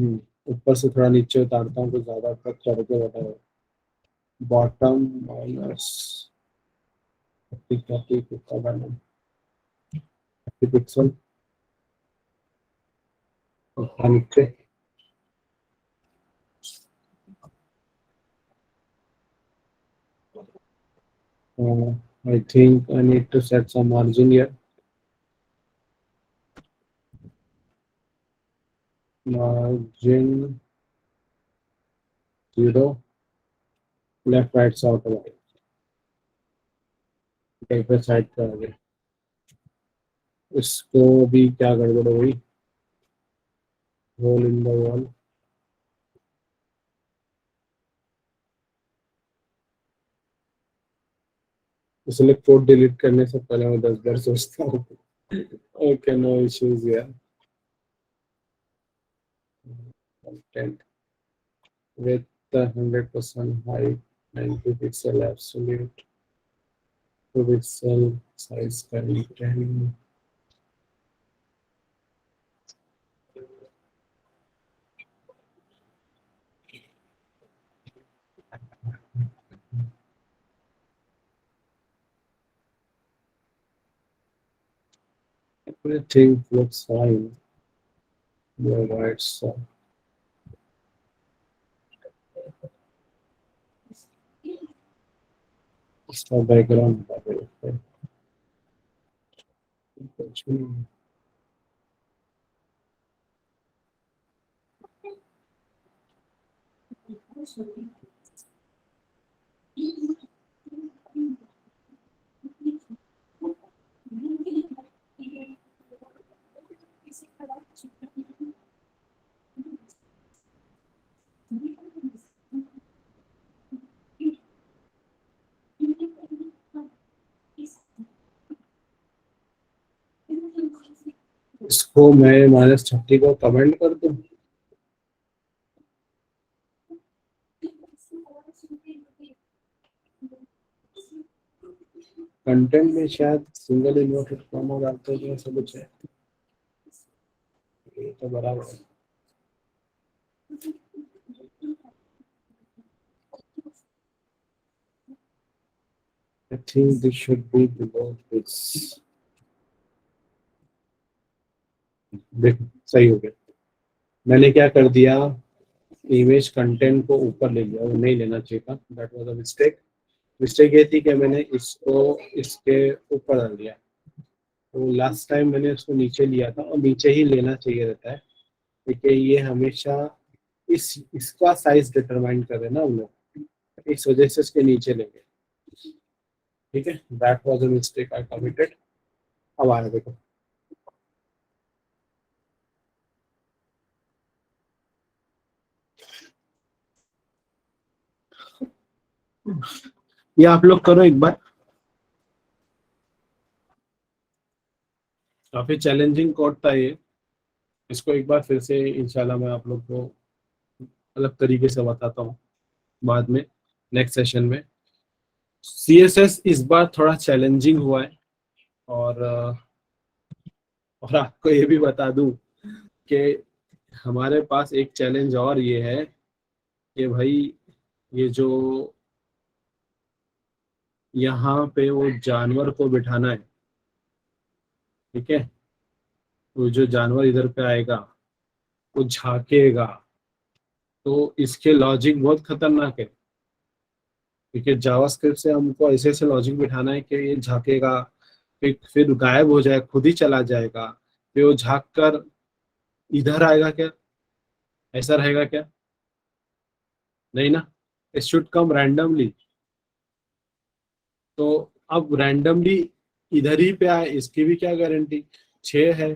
ऊपर से थोड़ा नीचे उतारता हूँ तो ज्यादा तक चढ़ के बताओ। बॉटम माइनस 30 कितना बना 30 पिक्सल ऊपर नीचे। I think I need to set some margin here. Margin 0 left right south वाले पे साइड पे आगे। इसको भी क्या गड़बड़ हो गई। Hole in the wall. इसलिए कोड डिलीट करने से पहले मैं 10 बार सोचता हूँ। ओके नो इश्यूज यार। Content with the 100% height, 90 pixel absolute pixel size content. Everything looks fine. The right side. इसका बैकग्राउंड बता इसको मैं -30 को कमेंट कर दूं। कंटेंट में शायद सिंगल इन्वर्टेड कॉमा डालते हैं ऐसा कुछ है। ये तो बराबर है। I think this should be below this. देख सही हो गया। मैंने क्या कर दिया, इमेज कंटेंट को ऊपर ले लिया, वो नहीं लेना चाहिए था। That was a mistake. Mistake ये थी कि मैंने इसको इसके ऊपर डाल दिया। तो लास्ट टाइम मैंने इसको नीचे लिया था और नीचे ही लेना चाहिए रहता है, क्योंकि ये हमेशा इसका साइज डिटरमाइन करे ना हम लोग, इस वजह से इसके नीचे लेंगे। ठीक है, that was a mistake I committed. अब आया देखो। ये आप लोग करो एक बार। काफी चैलेंजिंग कोड था ये। इसको एक बार फिर से इंशाल्लाह मैं आप लोग को अलग तरीके से बताता हूँ बाद में, नेक्स्ट सेशन में। CSS इस बार थोड़ा चैलेंजिंग हुआ है। और और आपको ये भी बता दूं कि हमारे पास एक चैलेंज और ये है कि भाई ये जो यहाँ पे वो जानवर को बिठाना है, ठीक है, वो जो जानवर इधर पे आएगा वो झांकेगा। तो इसके लॉजिक बहुत खतरनाक है, क्योंकि जावास्क्रिप्ट से हमको ऐसे ऐसे लॉजिक बिठाना है कि ये झांकेगा, फिर गायब हो जाए, खुद ही चला जाएगा, फिर वो झांक कर इधर आएगा क्या, ऐसा रहेगा क्या? नहीं ना, इट शुड कम रैंडमली। तो अब रैंडमली इधर ही पे आए, इसकी भी क्या गारंटी। 6 है,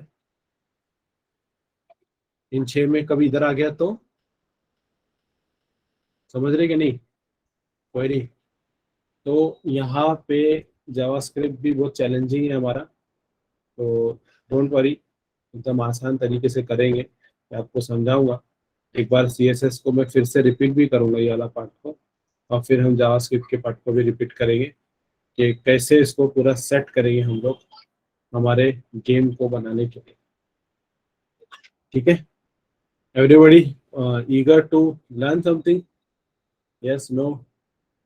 इन 6 में कभी इधर आ गया तो, समझ रहे कि नहीं? कोई नहीं। तो यहाँ पे जावास्क्रिप्ट भी बहुत चैलेंजिंग है हमारा। तो डोंट वरी, एकदम आसान तरीके से करेंगे, मैं आपको समझाऊंगा। एक बार CSS को मैं फिर से रिपीट भी करूंगा ये वाला पार्ट को, और फिर हम जावास्क्रिप्ट के पार्ट को भी रिपीट करेंगे कि कैसे इसको पूरा सेट करेंगे हम लोग हमारे गेम को बनाने के लिए। ठीक है। Everybody eager to learn something? Yes, no?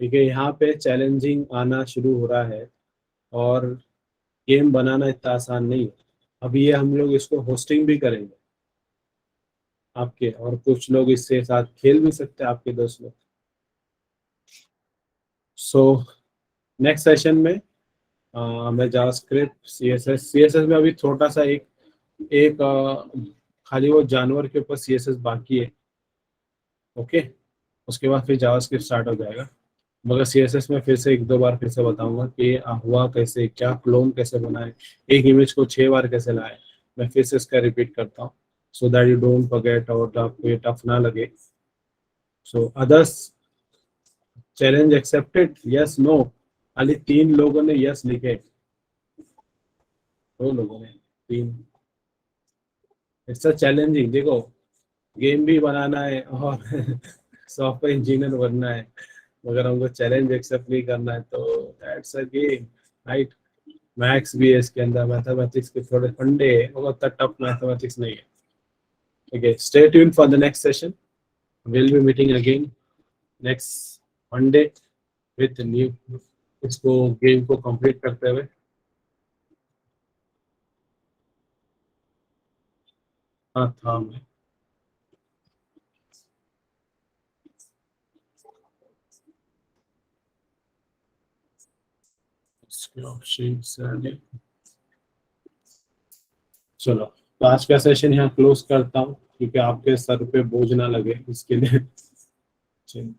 ठीक है, यहाँ पे चैलेंजिंग आना शुरू हो रहा है और गेम बनाना इतना आसान नहीं है। अभी ये हम लोग इसको होस्टिंग भी करेंगे आपके, और कुछ लोग इससे साथ खेल भी सकते हैं, आपके दोस्त लोग। सो नेक्स्ट सेशन में मैं जावास्क्रिप्ट, सीएसएस में अभी छोटा सा एक एक खाली वो जानवर के ऊपर सीएसएस बाकी है। ओके, उसके बाद फिर जावास्क्रिप्ट स्टार्ट हो जाएगा। मगर सीएसएस में फिर से एक दो बार फिर से बताऊंगा कि हुआ कैसे, क्या क्लोन कैसे बनाए, एक इमेज को 6 बार कैसे लाए। मैं फिर से इसका रिपीट करता हूँ, so that you don't forget और आपको ये टफ ना लगे। So others, challenge accepted, yes, no? खाली 3 लोगों ने यस लिखे, 2 लोगों ने, 3। इट्स चैलेंजिंग, देखो गेम भी बनाना है और सॉफ्टवेयर इंजीनियर बनना है, मगर हमको चैलेंज एक्सेप्ट नहीं करना है, तो that's a game, right? Maths भी है इसके अंदर, मैथमेटिक्स के थोड़े फंडे है, वो उतना टफ मैथमेटिक्स नहीं है। Okay, stay tune for the next session, will be meeting again next Monday with new, इसको गेम को कंप्लीट करते हुए। हाँ था मैं, इसके ऑप्शन से चलो, तो आज का सेशन यहाँ क्लोज करता हूँ, क्योंकि आपके सर पे बोझ ना लगे इसके लिए। चलिए।